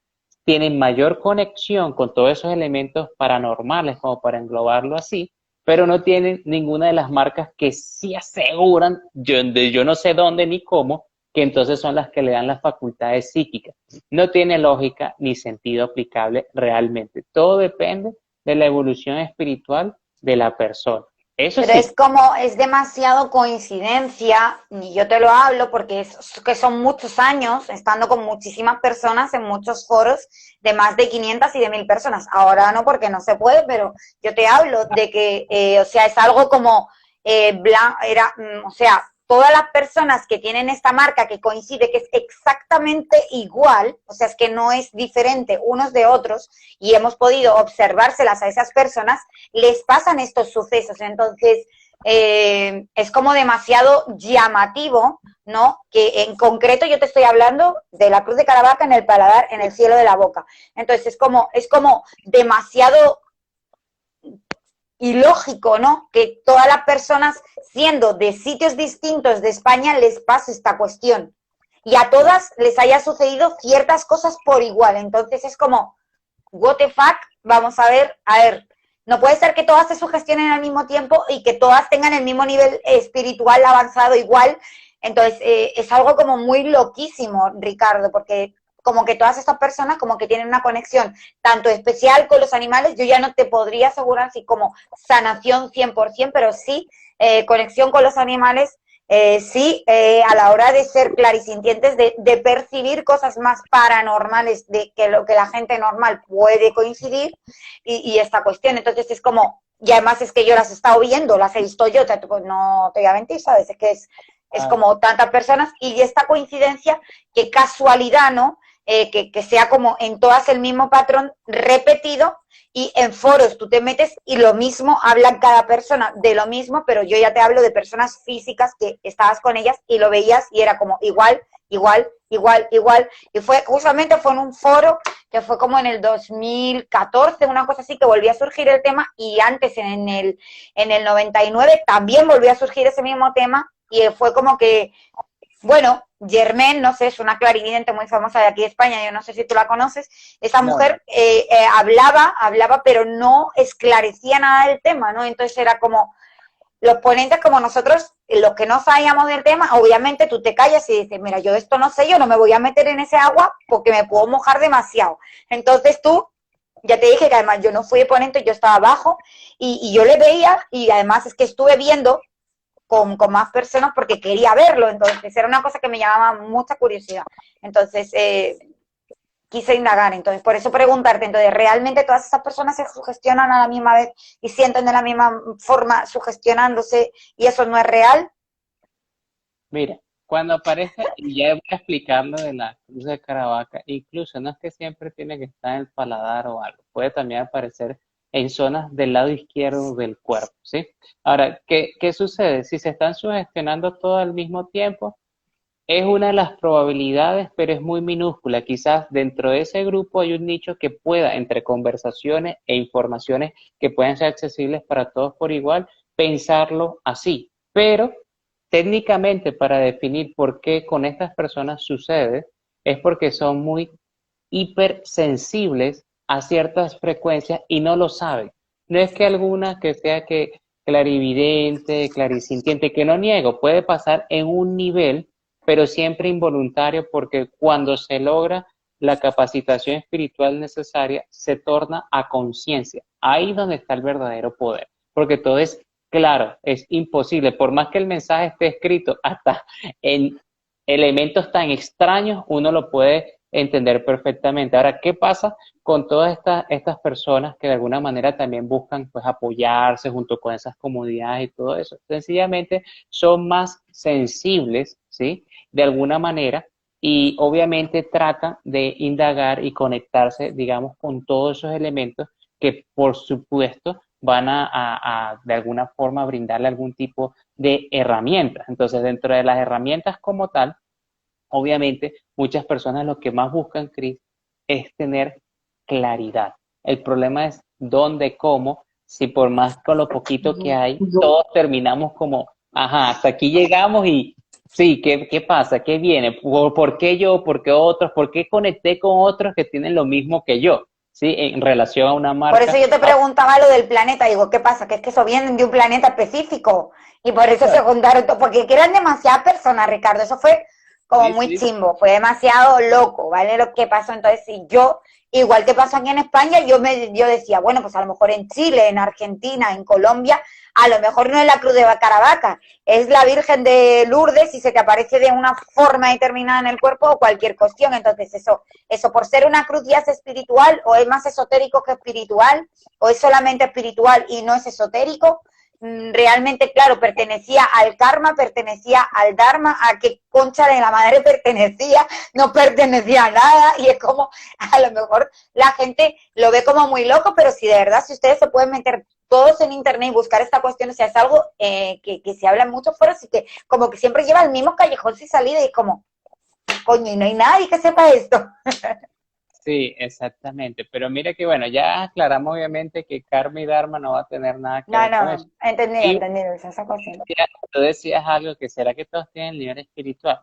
tienen mayor conexión con todos esos elementos paranormales, como para englobarlo así, pero no tienen ninguna de las marcas que sí aseguran, yo no sé dónde ni cómo, que entonces son las que le dan las facultades psíquicas? No tiene lógica ni sentido aplicable realmente. Todo depende de la evolución espiritual de la persona. Eso Pero sí. es como, es demasiado coincidencia, y yo te lo hablo porque es que son muchos años estando con muchísimas personas en muchos foros de más de 500 y de 1000 personas. Ahora no, porque no se puede, pero yo te hablo de que, o sea, es algo como, o sea, todas las personas que tienen esta marca que coincide, que es exactamente igual, o sea, es que no es diferente unos de otros, y hemos podido observárselas a esas personas, les pasan estos sucesos. Entonces, es como demasiado llamativo, ¿no? Que en concreto yo te estoy hablando de la cruz de Caravaca en el paladar, en el cielo de la boca. Entonces, es como demasiado ilógico, ¿no? Que todas las personas, siendo de sitios distintos de España, les pase esta cuestión. Y a todas les haya sucedido ciertas cosas por igual. Entonces es como, what the fuck, vamos a ver, no puede ser que todas se sugestionen al mismo tiempo y que todas tengan el mismo nivel espiritual avanzado igual. Entonces, es algo como muy loquísimo, Ricardo, porque como que todas estas personas como que tienen una conexión tanto especial con los animales, yo ya no te podría asegurar si como sanación 100%, pero sí conexión con los animales, sí, a la hora de ser clarisintientes, de percibir cosas más paranormales de que lo que la gente normal puede coincidir, y esta cuestión. Entonces es como, y además es que yo las he estado viendo, las he visto yo, pues no te voy a mentir, ¿sabes? Es que es como tantas personas y esta coincidencia, qué casualidad, ¿no? Que sea como en todas el mismo patrón repetido, y en foros tú te metes y lo mismo, hablan cada persona de lo mismo, pero yo ya te hablo de personas físicas que estabas con ellas y lo veías y era como igual, igual, igual, igual. Y justamente fue en un foro que fue como en el 2014, una cosa así, que volvió a surgir el tema, y antes en el 99 también volvió a surgir ese mismo tema, y fue como que, bueno, Germaine, no sé, es una clarividente muy famosa de aquí de España, yo no sé si tú la conoces, esa No, mujer hablaba, pero no esclarecía nada del tema, ¿no? Entonces era como, los ponentes como nosotros, los que no sabíamos del tema, obviamente tú te callas y dices, mira, yo esto no sé, yo no me voy a meter en ese agua porque me puedo mojar demasiado. Entonces tú, ya te dije que además yo no fui ponente, yo estaba abajo, y yo le veía, y además es que estuve viendo con más personas porque quería verlo, entonces era una cosa que me llamaba mucha curiosidad. Entonces, quise indagar, entonces por eso preguntarte, entonces, ¿realmente todas esas personas se sugestionan a la misma vez y sienten de la misma forma sugestionándose y eso no es real? mira, cuando aparece, y ya voy a explicar lo de la cruz de Caravaca, incluso no es que siempre tiene que estar en el paladar o algo, puede también aparecer en zonas del lado izquierdo del cuerpo, ¿sí? Ahora, ¿qué sucede? Si se están sugestionando todo al mismo tiempo, es una de las probabilidades, pero es muy minúscula. Quizás dentro de ese grupo hay un nicho que pueda, entre conversaciones e informaciones que pueden ser accesibles para todos por igual, pensarlo así. Pero técnicamente para definir por qué con estas personas sucede, es porque son muy hipersensibles a ciertas frecuencias y no lo saben. No es que alguna que sea que clarividente, clarisintiente, que no niego, puede pasar en un nivel, pero siempre involuntario, porque cuando se logra la capacitación espiritual necesaria, se torna a conciencia. Ahí donde está el verdadero poder, porque todo es claro, es imposible, por más que el mensaje esté escrito hasta en elementos tan extraños, uno lo puede entender perfectamente. Ahora, ¿qué pasa con todas estas personas que de alguna manera también buscan pues apoyarse junto con esas comunidades y todo eso? Sencillamente son más sensibles, ¿sí? De alguna manera, y obviamente tratan de indagar y conectarse, digamos, con todos esos elementos que por supuesto van de alguna forma brindarle algún tipo de herramientas. Entonces, dentro de las herramientas como tal, obviamente muchas personas lo que más buscan, Cris, es tener claridad. El problema es dónde, cómo, si por más con lo poquito que hay, todos terminamos como, ajá, hasta aquí llegamos y sí, ¿qué pasa? ¿Qué viene? ¿Por qué yo? ¿Por qué otros? ¿Por qué conecté con otros que tienen lo mismo que yo? ¿Sí? En relación a una Por eso marca. yo te preguntaba lo del planeta, digo, ¿qué pasa? Que es que eso viene de un planeta específico y por eso se juntaron todos, porque eran demasiadas personas, Ricardo, eso fue como Sí, muy sí, chimbo, fue demasiado loco, ¿vale? Lo que pasó, entonces, si yo, igual que pasó aquí en España, yo decía, bueno, pues a lo mejor en Chile, en Argentina, en Colombia, a lo mejor no es la Cruz de Caravaca, es la Virgen de Lourdes y se te aparece de una forma determinada en el cuerpo o cualquier cuestión, entonces eso por ser una cruz ya es espiritual o es más esotérico que espiritual o es solamente espiritual y no es esotérico. Realmente, claro, pertenecía al karma, pertenecía al dharma, a qué concha de la madre pertenecía, no pertenecía a nada y es como, a lo mejor la gente lo ve como muy loco, pero si de verdad, si ustedes se pueden meter todos en internet y buscar esta cuestión, o sea, es algo que se habla en muchos foros y que como que siempre lleva el mismo callejón sin salida y es como, coño, y no hay nadie que sepa esto. sí, exactamente. Pero mira que bueno, ya aclaramos obviamente que karma y dharma no va a tener nada que No, ver con no, eso. Y entendido, esa cuestión. tú decías algo que será que todos tienen nivel espiritual.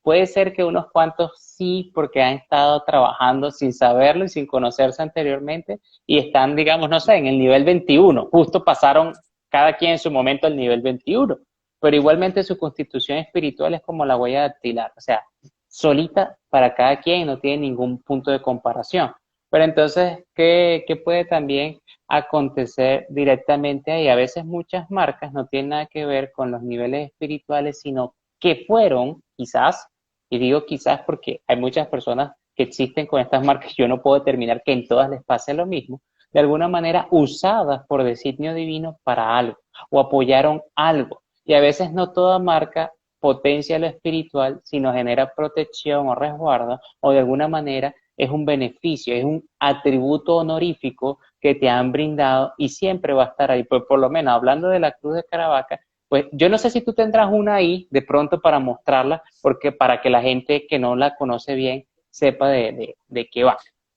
Puede ser que unos cuantos sí, porque han estado trabajando sin saberlo y sin conocerse anteriormente y están, digamos, no sé, en el nivel 21. Justo pasaron cada quien en su momento el nivel 21. Pero igualmente su constitución espiritual es como la huella dactilar. O sea, solita para cada quien, no tiene ningún punto de comparación. Pero entonces, ¿qué puede también acontecer directamente ahí? A veces muchas marcas no tienen nada que ver con los niveles espirituales, sino que fueron, quizás, y digo quizás porque hay muchas personas que existen con estas marcas, yo no puedo determinar que en todas les pase lo mismo, de alguna manera usadas por designio divino para algo, o apoyaron algo. Y a veces no toda marca potencia lo espiritual, sino genera protección o resguardo, o de alguna manera es un beneficio, es un atributo honorífico que te han brindado y siempre va a estar ahí. Pues por lo menos hablando de la Cruz de Caravaca, pues yo no sé si tú tendrás una ahí de pronto para mostrarla, porque para que la gente que no la conoce bien sepa de qué va.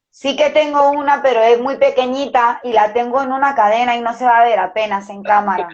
Sí que tengo una, pero es muy pequeñita y la tengo en una cadena y no se va a ver apenas en cámara.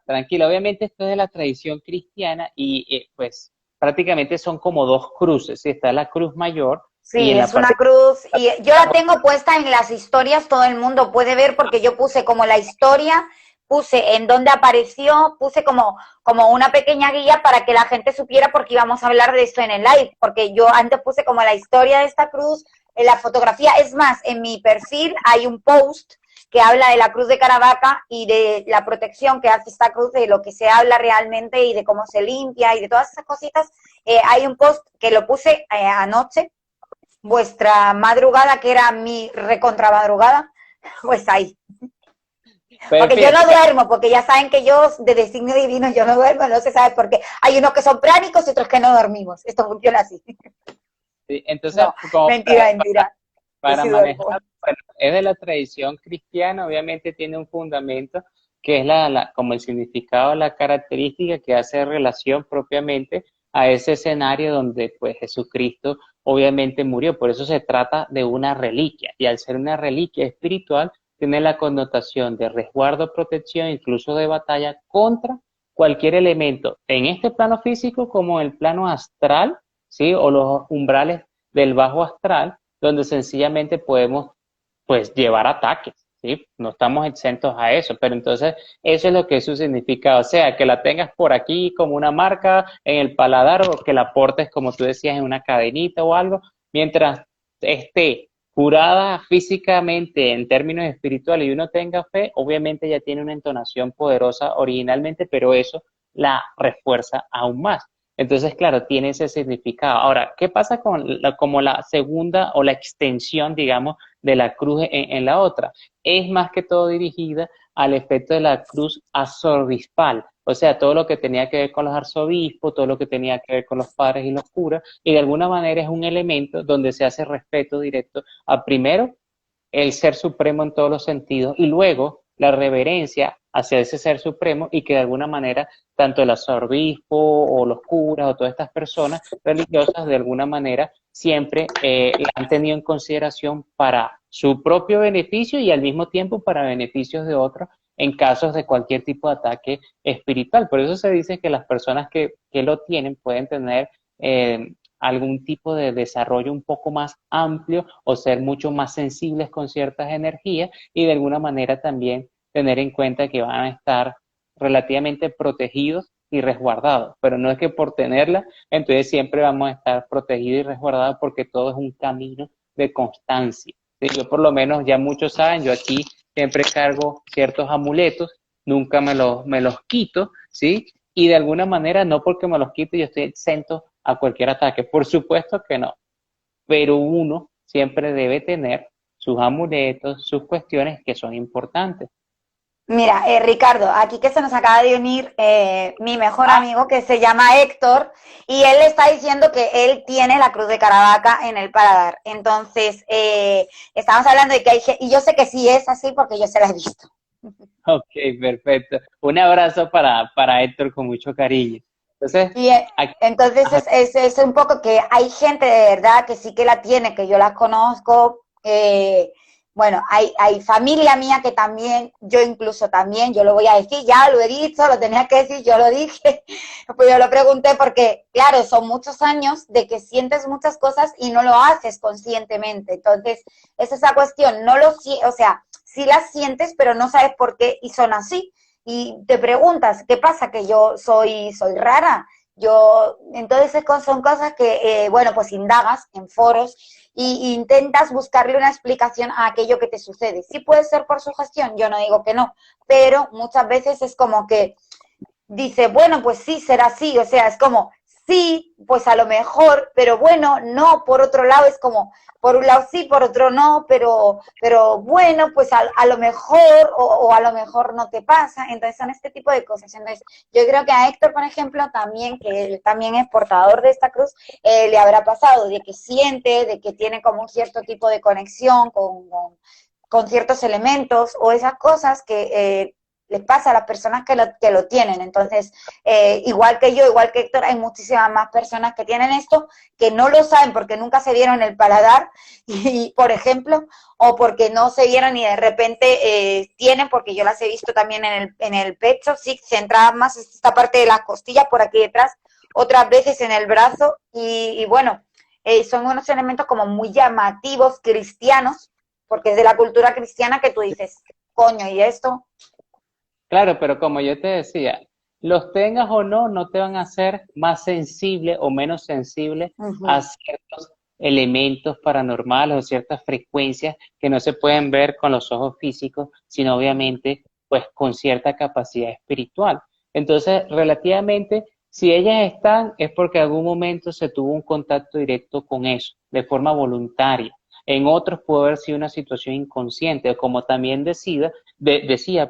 Tranquilo, obviamente esto es de la tradición cristiana y pues prácticamente son como dos cruces, ¿sí? Está la cruz mayor y Sí, en la es parte una cruz y yo la tengo puesta en las historias, todo el mundo puede ver porque yo puse como la historia, puse en dónde apareció, puse como una pequeña guía para que la gente supiera porque íbamos a hablar de esto en el live, porque yo antes puse como la historia de esta cruz, en la fotografía, es más, en mi perfil hay un post que habla de la cruz de Caravaca y de la protección que hace esta cruz, de lo que se habla realmente y de cómo se limpia y de todas esas cositas. Hay un post que lo puse anoche, vuestra madrugada, que era mi recontra madrugada, pues ahí. pues Porque yo no fíjate, duermo, porque ya saben que yo, de designio divino, yo no duermo, no se sabe por qué. Hay unos que son pránicos y otros que no dormimos. Esto funciona así. sí, entonces No, como mentira, mentira. Yo para sí manejar, duermo. bueno, es de la tradición cristiana, obviamente tiene un fundamento que es como el significado, la característica que hace relación propiamente a ese escenario donde pues Jesucristo obviamente murió. Por eso se trata de una reliquia y al ser una reliquia espiritual tiene la connotación de resguardo, protección, incluso de batalla contra cualquier elemento en este plano físico como en el plano astral, ¿sí? O los umbrales del bajo astral donde sencillamente podemos pues llevar ataques, ¿sí? No estamos exentos a eso, pero entonces eso es lo que es su significado, o sea, que la tengas por aquí como una marca en el paladar o que la portes como tú decías en una cadenita o algo, mientras esté curada físicamente en términos espirituales y uno tenga fe, obviamente ya tiene una entonación poderosa originalmente, pero eso la refuerza aún más. Entonces, claro, tiene ese significado. Ahora, ¿qué pasa con como la segunda o la extensión, digamos, de la cruz en la otra. Es más que todo dirigida al efecto de la cruz arzobispal, o sea, todo lo que tenía que ver con los arzobispos, todo lo que tenía que ver con los padres y los curas, y de alguna manera es un elemento donde se hace respeto directo a primero el ser supremo en todos los sentidos y luego la reverencia hacia ese ser supremo y que de alguna manera tanto el arzobispo o los curas o todas estas personas religiosas de alguna manera siempre la han tenido en consideración para su propio beneficio y al mismo tiempo para beneficios de otros en casos de cualquier tipo de ataque espiritual. Por eso se dice que las personas que lo tienen pueden tener algún tipo de desarrollo un poco más amplio o ser mucho más sensibles con ciertas energías y de alguna manera también tener en cuenta que van a estar relativamente protegidos y resguardados, pero no es que por tenerla, entonces siempre vamos a estar protegidos y resguardados porque todo es un camino de constancia. ¿Sí? Yo por lo menos ya muchos saben, yo aquí siempre cargo ciertos amuletos, nunca me los quito, ¿sí? Y de alguna manera, no porque me los quite, yo estoy exento a cualquier ataque. Por supuesto que no, pero uno siempre debe tener sus amuletos, sus cuestiones que son importantes. Mira, Ricardo, aquí que se nos acaba de unir mi mejor amigo que se llama Héctor y él le está diciendo que él tiene la cruz de Caravaca en el paladar. Entonces, estamos hablando de que hay gente, y yo sé que sí es así porque yo se la he visto. Ok, perfecto. Un abrazo para Héctor con mucho cariño. Entonces, y, entonces es un poco que hay gente de verdad que sí que la tiene, que yo la conozco. Bueno, hay familia mía que también, yo incluso también, yo lo voy a decir, ya lo he dicho, lo tenía que decir, yo lo dije, pues yo lo pregunté porque, claro, son muchos años de que sientes muchas cosas y no lo haces conscientemente. Entonces, es esa cuestión, no lo, o sea, sí las sientes, pero no sabes por qué y son así. Y te preguntas, ¿qué pasa? Que yo soy rara. Entonces son cosas que, bueno, pues indagas en foros y intentas buscarle una explicación a aquello que te sucede. Sí puede ser por sugestión, yo no digo que no, pero muchas veces es como que dice, bueno, pues sí, será así, o sea, es como, sí, pues a lo mejor, pero bueno, no, por otro lado es como, por un lado sí, por otro no, pero bueno, pues a lo mejor o a lo mejor no te pasa, entonces son este tipo de cosas. Entonces yo creo que a Héctor, por ejemplo, también, que él también es portador de esta cruz, le habrá pasado de que siente, de que tiene como un cierto tipo de conexión con ciertos elementos o esas cosas que les pasa a las personas que lo tienen. Entonces, igual que yo, igual que Héctor, hay muchísimas más personas que tienen esto, que no lo saben porque nunca se vieron el paladar, y, por ejemplo, o porque no se vieron y de repente tienen, porque yo las he visto también en el pecho, sí, centradas más esta parte de las costillas por aquí detrás, otras veces en el brazo, y bueno, son unos elementos como muy llamativos, cristianos, porque es de la cultura cristiana que tú dices, coño, ¿y esto? claro, pero como yo te decía, los tengas o no, no te van a hacer más sensible o menos sensible a ciertos elementos paranormales o ciertas frecuencias que no se pueden ver con los ojos físicos, sino obviamente pues con cierta capacidad espiritual. Entonces, relativamente, si ellas están, es porque en algún momento se tuvo un contacto directo con eso, de forma voluntaria. En otros puede haber sido una situación inconsciente, o como también decía,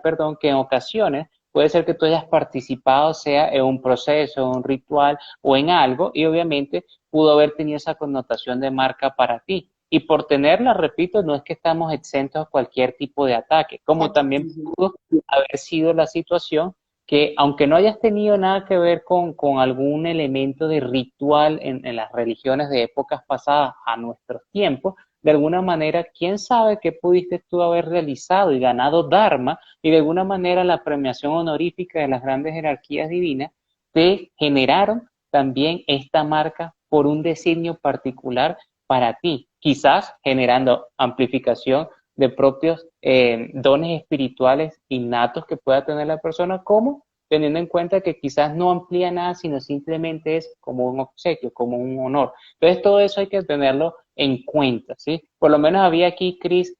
perdón, que en ocasiones puede ser que tú hayas participado, sea en un proceso, en un ritual o en algo, y obviamente pudo haber tenido esa connotación de marca para ti. Y por tenerla, repito, no es que estamos exentos a cualquier tipo de ataque, como también pudo haber sido la situación que, aunque no hayas tenido nada que ver con algún elemento de ritual en las religiones de épocas pasadas a nuestros tiempos, de alguna manera, quién sabe qué pudiste tú haber realizado y ganado Dharma, y de alguna manera la premiación honorífica de las grandes jerarquías divinas te generaron también esta marca por un designio particular para ti, quizás generando amplificación de propios dones espirituales innatos que pueda tener la persona, como teniendo en cuenta que quizás no amplía nada, sino simplemente es como un obsequio, como un honor. Entonces todo eso hay que tenerlo en cuenta, ¿sí? Por lo menos había aquí, Cris,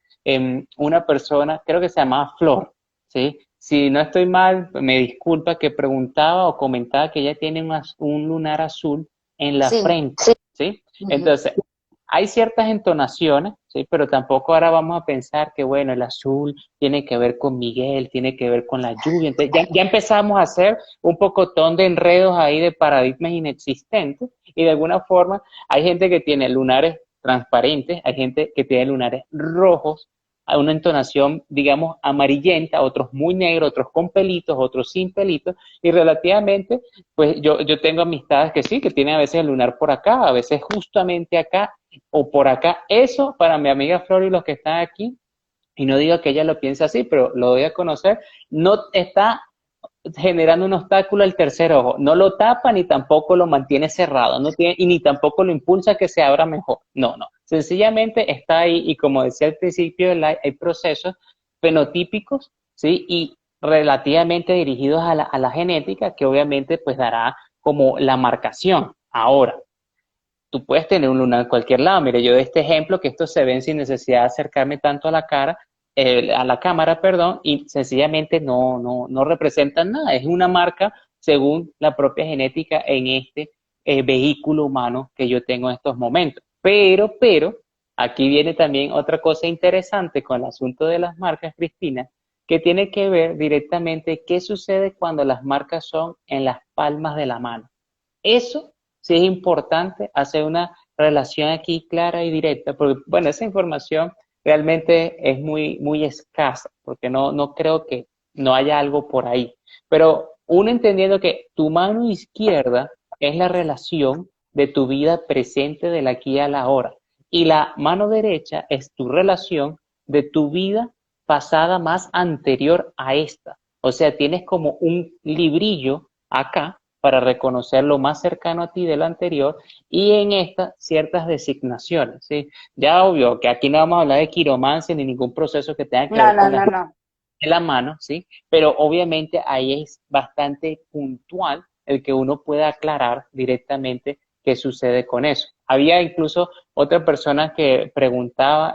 una persona, creo que se llamaba Flor, ¿sí? Si no estoy mal, me disculpa, que preguntaba o comentaba que ella tiene un lunar azul en la Sí, frente, ¿sí? Entonces, hay ciertas entonaciones, ¿sí? Pero tampoco ahora vamos a pensar que, bueno, el azul tiene que ver con Miguel, tiene que ver con la lluvia. Entonces ya empezamos a hacer un pocotón de enredos ahí de paradigmas inexistentes y de alguna forma hay gente que tiene lunares transparentes, hay gente que tiene lunares rojos, a una entonación, digamos, amarillenta, otros muy negros, otros con pelitos, otros sin pelitos, y relativamente, pues yo tengo amistades que sí, que tienen a veces el lunar por acá, a veces justamente acá o por acá. Eso para mi amiga Flor y los que están aquí, y no digo que ella lo piense así, pero lo doy a conocer, no está generando un obstáculo al tercer ojo. No lo tapa ni tampoco lo mantiene cerrado, no tiene, y ni tampoco lo impulsa a que se abra mejor. No, no. Sencillamente está ahí y como decía al principio, hay procesos fenotípicos, ¿sí? Y relativamente dirigidos a la genética que obviamente pues dará como la marcación. Ahora, tú puedes tener un lunar en cualquier lado. Mire, yo de este ejemplo, que estos se ven sin necesidad de acercarme tanto a la cara, a la cámara, perdón, y sencillamente no representan nada. Es una marca según la propia genética en este vehículo humano que yo tengo en estos momentos. Pero, aquí viene también otra cosa interesante con el asunto de las marcas, Cristina, que tiene que ver directamente qué sucede cuando las marcas son en las palmas de la mano. Eso sí es importante hacer una relación aquí clara y directa, porque, bueno, esa información realmente es muy escasa, porque no creo que no haya algo por ahí. Pero uno entendiendo que tu mano izquierda es la relación de tu vida presente del aquí a la hora, y la mano derecha es tu relación de tu vida pasada más anterior a esta. O sea, tienes como un librillo acá para reconocer lo más cercano a ti del anterior y en estas ciertas designaciones, ¿sí? Ya obvio que aquí no vamos a hablar de quiromancia ni ningún proceso que tenga que No, ver no, con no, no. la mano, ¿sí? Pero obviamente ahí es bastante puntual el que uno pueda aclarar directamente qué sucede con eso. Había incluso otra persona que preguntaba,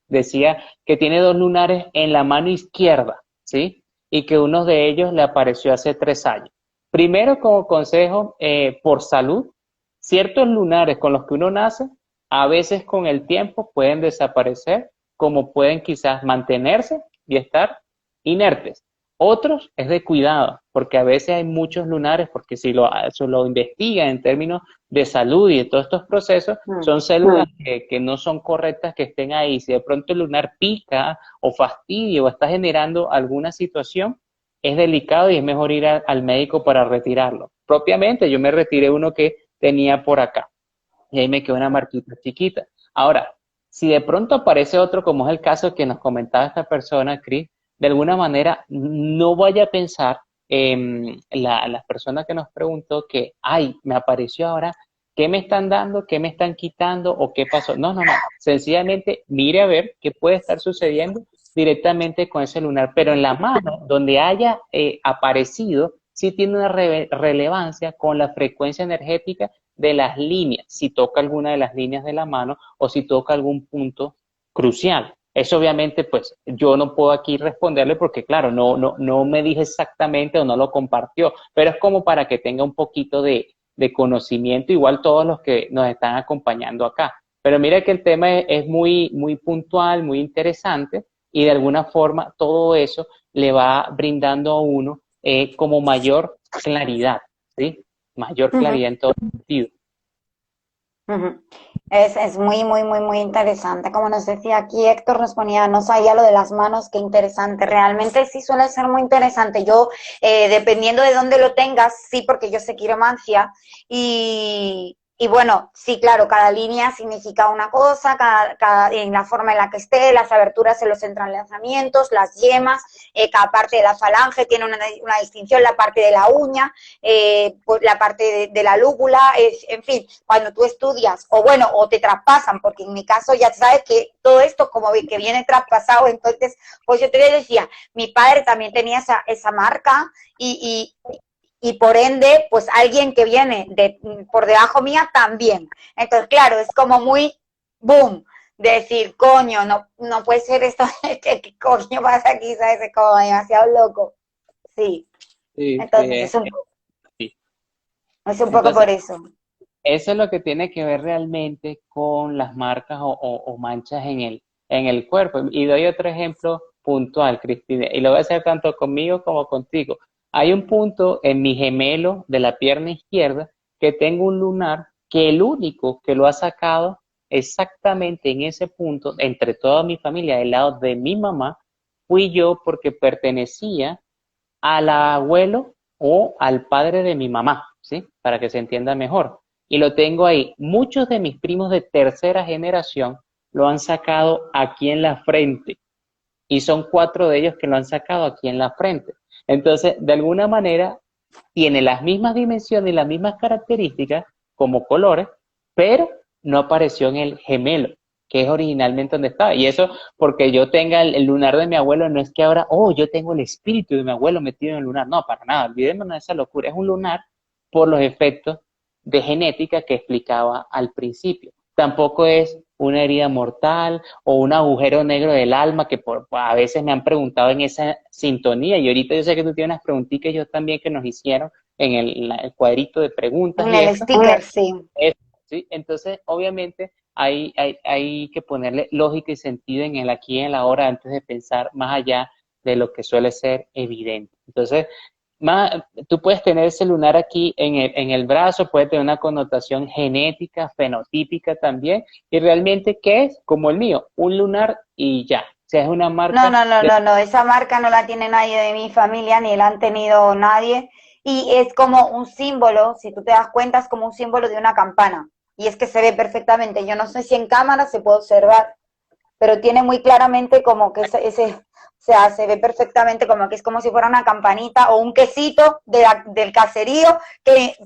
decía que tiene dos lunares en la mano izquierda, ¿sí? Y que uno de ellos le apareció hace 3 años. Primero, como consejo, por salud, ciertos lunares con los que uno nace, a veces con el tiempo pueden desaparecer, como pueden quizás mantenerse y estar inertes. Otros es de cuidado, porque a veces hay muchos lunares, porque si lo investigan en términos de salud y de todos estos procesos, son células que no son correctas que estén ahí. Si de pronto el lunar pica o fastidia o está generando alguna situación, es delicado y es mejor ir al médico para retirarlo. Propiamente yo me retiré uno que tenía por acá y ahí me quedó una marquita chiquita. Ahora, si de pronto aparece otro, como es el caso que nos comentaba esta persona, Cris, de alguna manera no vaya a pensar la persona que nos preguntó que, ay, me apareció ahora, ¿qué me están dando? ¿Qué me están quitando? ¿O qué pasó? No, no, no. Sencillamente mire a ver qué puede estar sucediendo directamente con ese lunar, pero en la mano, donde haya aparecido, sí tiene una relevancia con la frecuencia energética de las líneas, si toca alguna de las líneas de la mano o si toca algún punto crucial. Eso obviamente, pues yo no puedo aquí responderle porque, claro, no me dije exactamente o no lo compartió, pero es como para que tenga un poquito de conocimiento, igual todos los que nos están acompañando acá. Pero mira que el tema es muy puntual, muy interesante y de alguna forma todo eso le va brindando a uno como mayor claridad, ¿sí? Mayor Ujú, claridad en todo sentido. ujú. Es muy interesante. Como nos decía aquí Héctor, nos ponía, no sabía lo de las manos, qué interesante. Realmente sí suele ser muy interesante. Yo, dependiendo de dónde lo tengas, sí, porque yo sé quiromancia y bueno, sí, claro, cada línea significa una cosa, en la forma en la que esté, las aberturas en los entrelazamientos, las yemas, cada parte de la falange tiene una distinción, la parte de la uña, pues la parte de la lúgula, en fin, cuando tú estudias, o bueno, o te traspasan, porque en mi caso ya sabes que todo esto como que viene traspasado, entonces, pues yo te decía, mi padre también tenía esa marca y por ende, pues alguien que viene por debajo mía también. Entonces, claro, es como muy boom, de decir, coño, no puede ser esto, ¿qué coño pasa aquí? ¿Sabes? Es como demasiado loco. Sí, Sí, sí, entonces sí. es un poco por Entonces, eso. eso es lo que tiene que ver realmente con las marcas o manchas en el cuerpo. Y doy otro ejemplo puntual, Cristina, y lo voy a hacer tanto conmigo como contigo. Hay un punto en mi gemelo de la pierna izquierda que tengo un lunar que el único que lo ha sacado exactamente en ese punto, entre toda mi familia, del lado de mi mamá, fui yo porque pertenecía al abuelo o al padre de mi mamá, ¿sí? Para que se entienda mejor. Y lo tengo ahí. Muchos de mis primos de tercera generación lo han sacado aquí en la frente. Y son 4 de ellos que lo han sacado aquí en la frente. Entonces, de alguna manera, tiene las mismas dimensiones y las mismas características como colores, pero no apareció en el gemelo, que es originalmente donde estaba. Y eso porque yo tenga el lunar de mi abuelo, no es que ahora, oh, yo tengo el espíritu de mi abuelo metido en el lunar. No, para nada, olvidémonos de esa locura. Es un lunar por los efectos de genética que explicaba al principio. Tampoco es una herida mortal o un agujero negro del alma que a veces me han preguntado en esa sintonía, y ahorita yo sé que tú tienes unas preguntitas yo también que nos hicieron en el cuadrito de preguntas En y el eso. sticker, sí. ¿Sí? Entonces, obviamente, hay que ponerle lógica y sentido en el aquí y en el ahora antes de pensar más allá de lo que suele ser evidente. Entonces, tú puedes tener ese lunar aquí en el brazo, puede tener una connotación genética, fenotípica también, y realmente, ¿qué es? Como el mío, un lunar y ya. O sea, es una marca No, esa marca no la tiene nadie de mi familia, ni la han tenido nadie, y es como un símbolo, si tú te das cuenta, es como un símbolo de una campana, y es que se ve perfectamente, yo no sé si en cámara se puede observar, pero tiene muy claramente como que o sea, se ve perfectamente como que es como si fuera una campanita o un quesito del caserío, que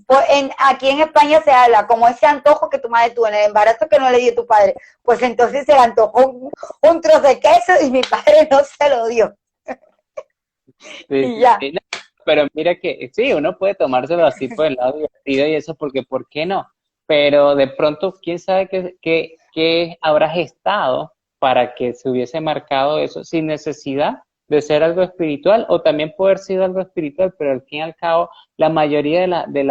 aquí en España se habla como ese antojo que tu madre tuvo en el embarazo que no le dio tu padre. Pues entonces se le antojó un trozo de queso y mi padre no se lo dio. Sí, Y sí, ya. sí, no, pero mira que sí, uno puede tomárselo así por el lado divertido y eso, porque ¿por qué no? Pero de pronto, quién sabe qué habrá gestado para que se hubiese marcado eso sin necesidad de ser algo espiritual, o también puede haber sido algo espiritual, pero al fin y al cabo, la mayoría de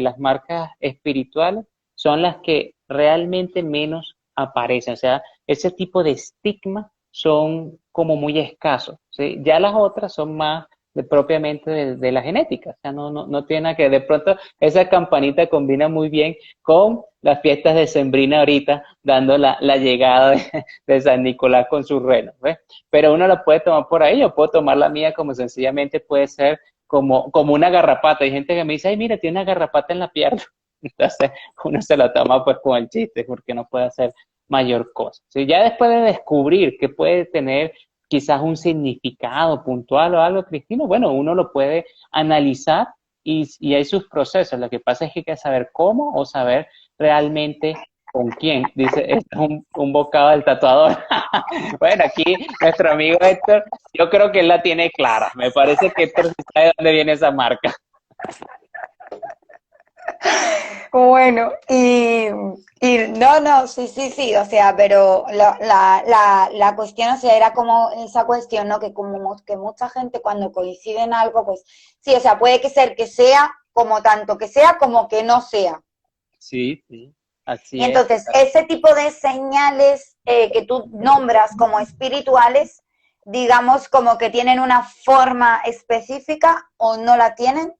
las marcas espirituales son las que realmente menos aparecen. O sea, ese tipo de estigma son como muy escasos, ¿sí? Ya las otras son más propiamente de la genética, o sea, no tiene nada que de pronto esa campanita combina muy bien con las fiestas de Sembrina ahorita, dando la llegada de San Nicolás con sus renos, ¿ves? Pero uno la puede tomar por ahí, yo puedo tomar la mía como sencillamente puede ser como una garrapata. Hay gente que me dice, ay, mira, tiene una garrapata en la pierna. Entonces uno se la toma pues con el chiste, porque no puede hacer mayor cosa. ¿Sí? Ya después de descubrir que puede tener quizás un significado puntual o algo, Cristina, bueno, uno lo puede analizar y hay sus procesos. Lo que pasa es que hay que saber cómo o saber realmente con quién. Dice, este es un bocado del tatuador. Bueno, aquí nuestro amigo Héctor, yo creo que él la tiene clara. Me parece que Héctor sí sabe de dónde viene esa marca. Bueno, no, sí, o sea, pero la cuestión, o sea, era como esa cuestión, ¿no? Que como que mucha gente cuando coincide en algo, pues sí, o sea, puede que ser que sea como tanto que sea como que no sea. Sí, sí, Y así es. entonces, ese tipo de señales que tú nombras como espirituales, digamos como que tienen una forma específica o no la tienen,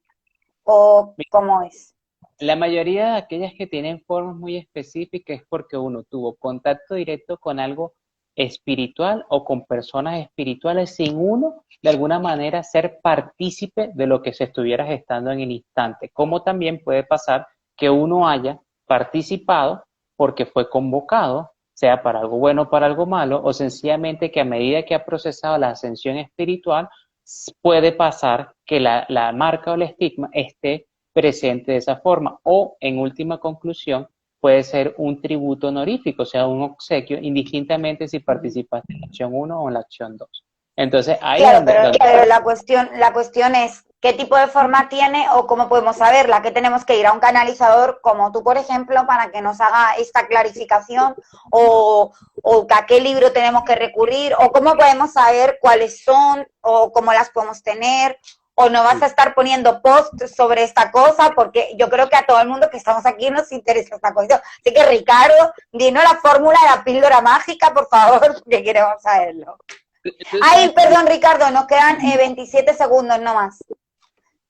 o cómo es. La mayoría de aquellas que tienen formas muy específicas es porque uno tuvo contacto directo con algo espiritual o con personas espirituales sin uno de alguna manera ser partícipe de lo que se estuviera gestando en el instante. Como también puede pasar que uno haya participado porque fue convocado, sea para algo bueno o para algo malo, o sencillamente que a medida que ha procesado la ascensión espiritual, puede pasar que la marca o el estigma esté presente de esa forma, o en última conclusión puede ser un tributo honorífico, o sea, un obsequio, indistintamente si participaste en la acción 1 o en la acción 2. Entonces, ahí es Claro, donde pero la cuestión es qué tipo de forma tiene o cómo podemos saberla, que tenemos que ir a un canalizador como tú, por ejemplo, para que nos haga esta clarificación o a qué libro tenemos que recurrir o cómo podemos saber cuáles son o cómo las podemos tener o no vas a estar poniendo posts sobre esta cosa, porque yo creo que a todo el mundo que estamos aquí nos interesa esta cuestión. Así que, Ricardo, dinos la fórmula de la píldora mágica, por favor, porque queremos saberlo. Ay, perdón, Ricardo, nos quedan 27 segundos, no más.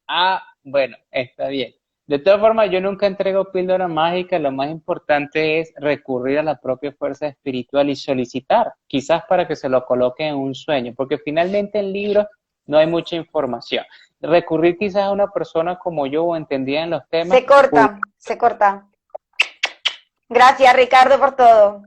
Ah, bueno, está bien. De todas formas, yo nunca entrego píldora mágica, lo más importante es recurrir a la propia fuerza espiritual y solicitar, quizás para que se lo coloque en un sueño, porque finalmente en libros no hay mucha información. Recurrir quizás a una persona como yo o entendida en los temas. Se corta, se corta. Gracias, Ricardo, por todo.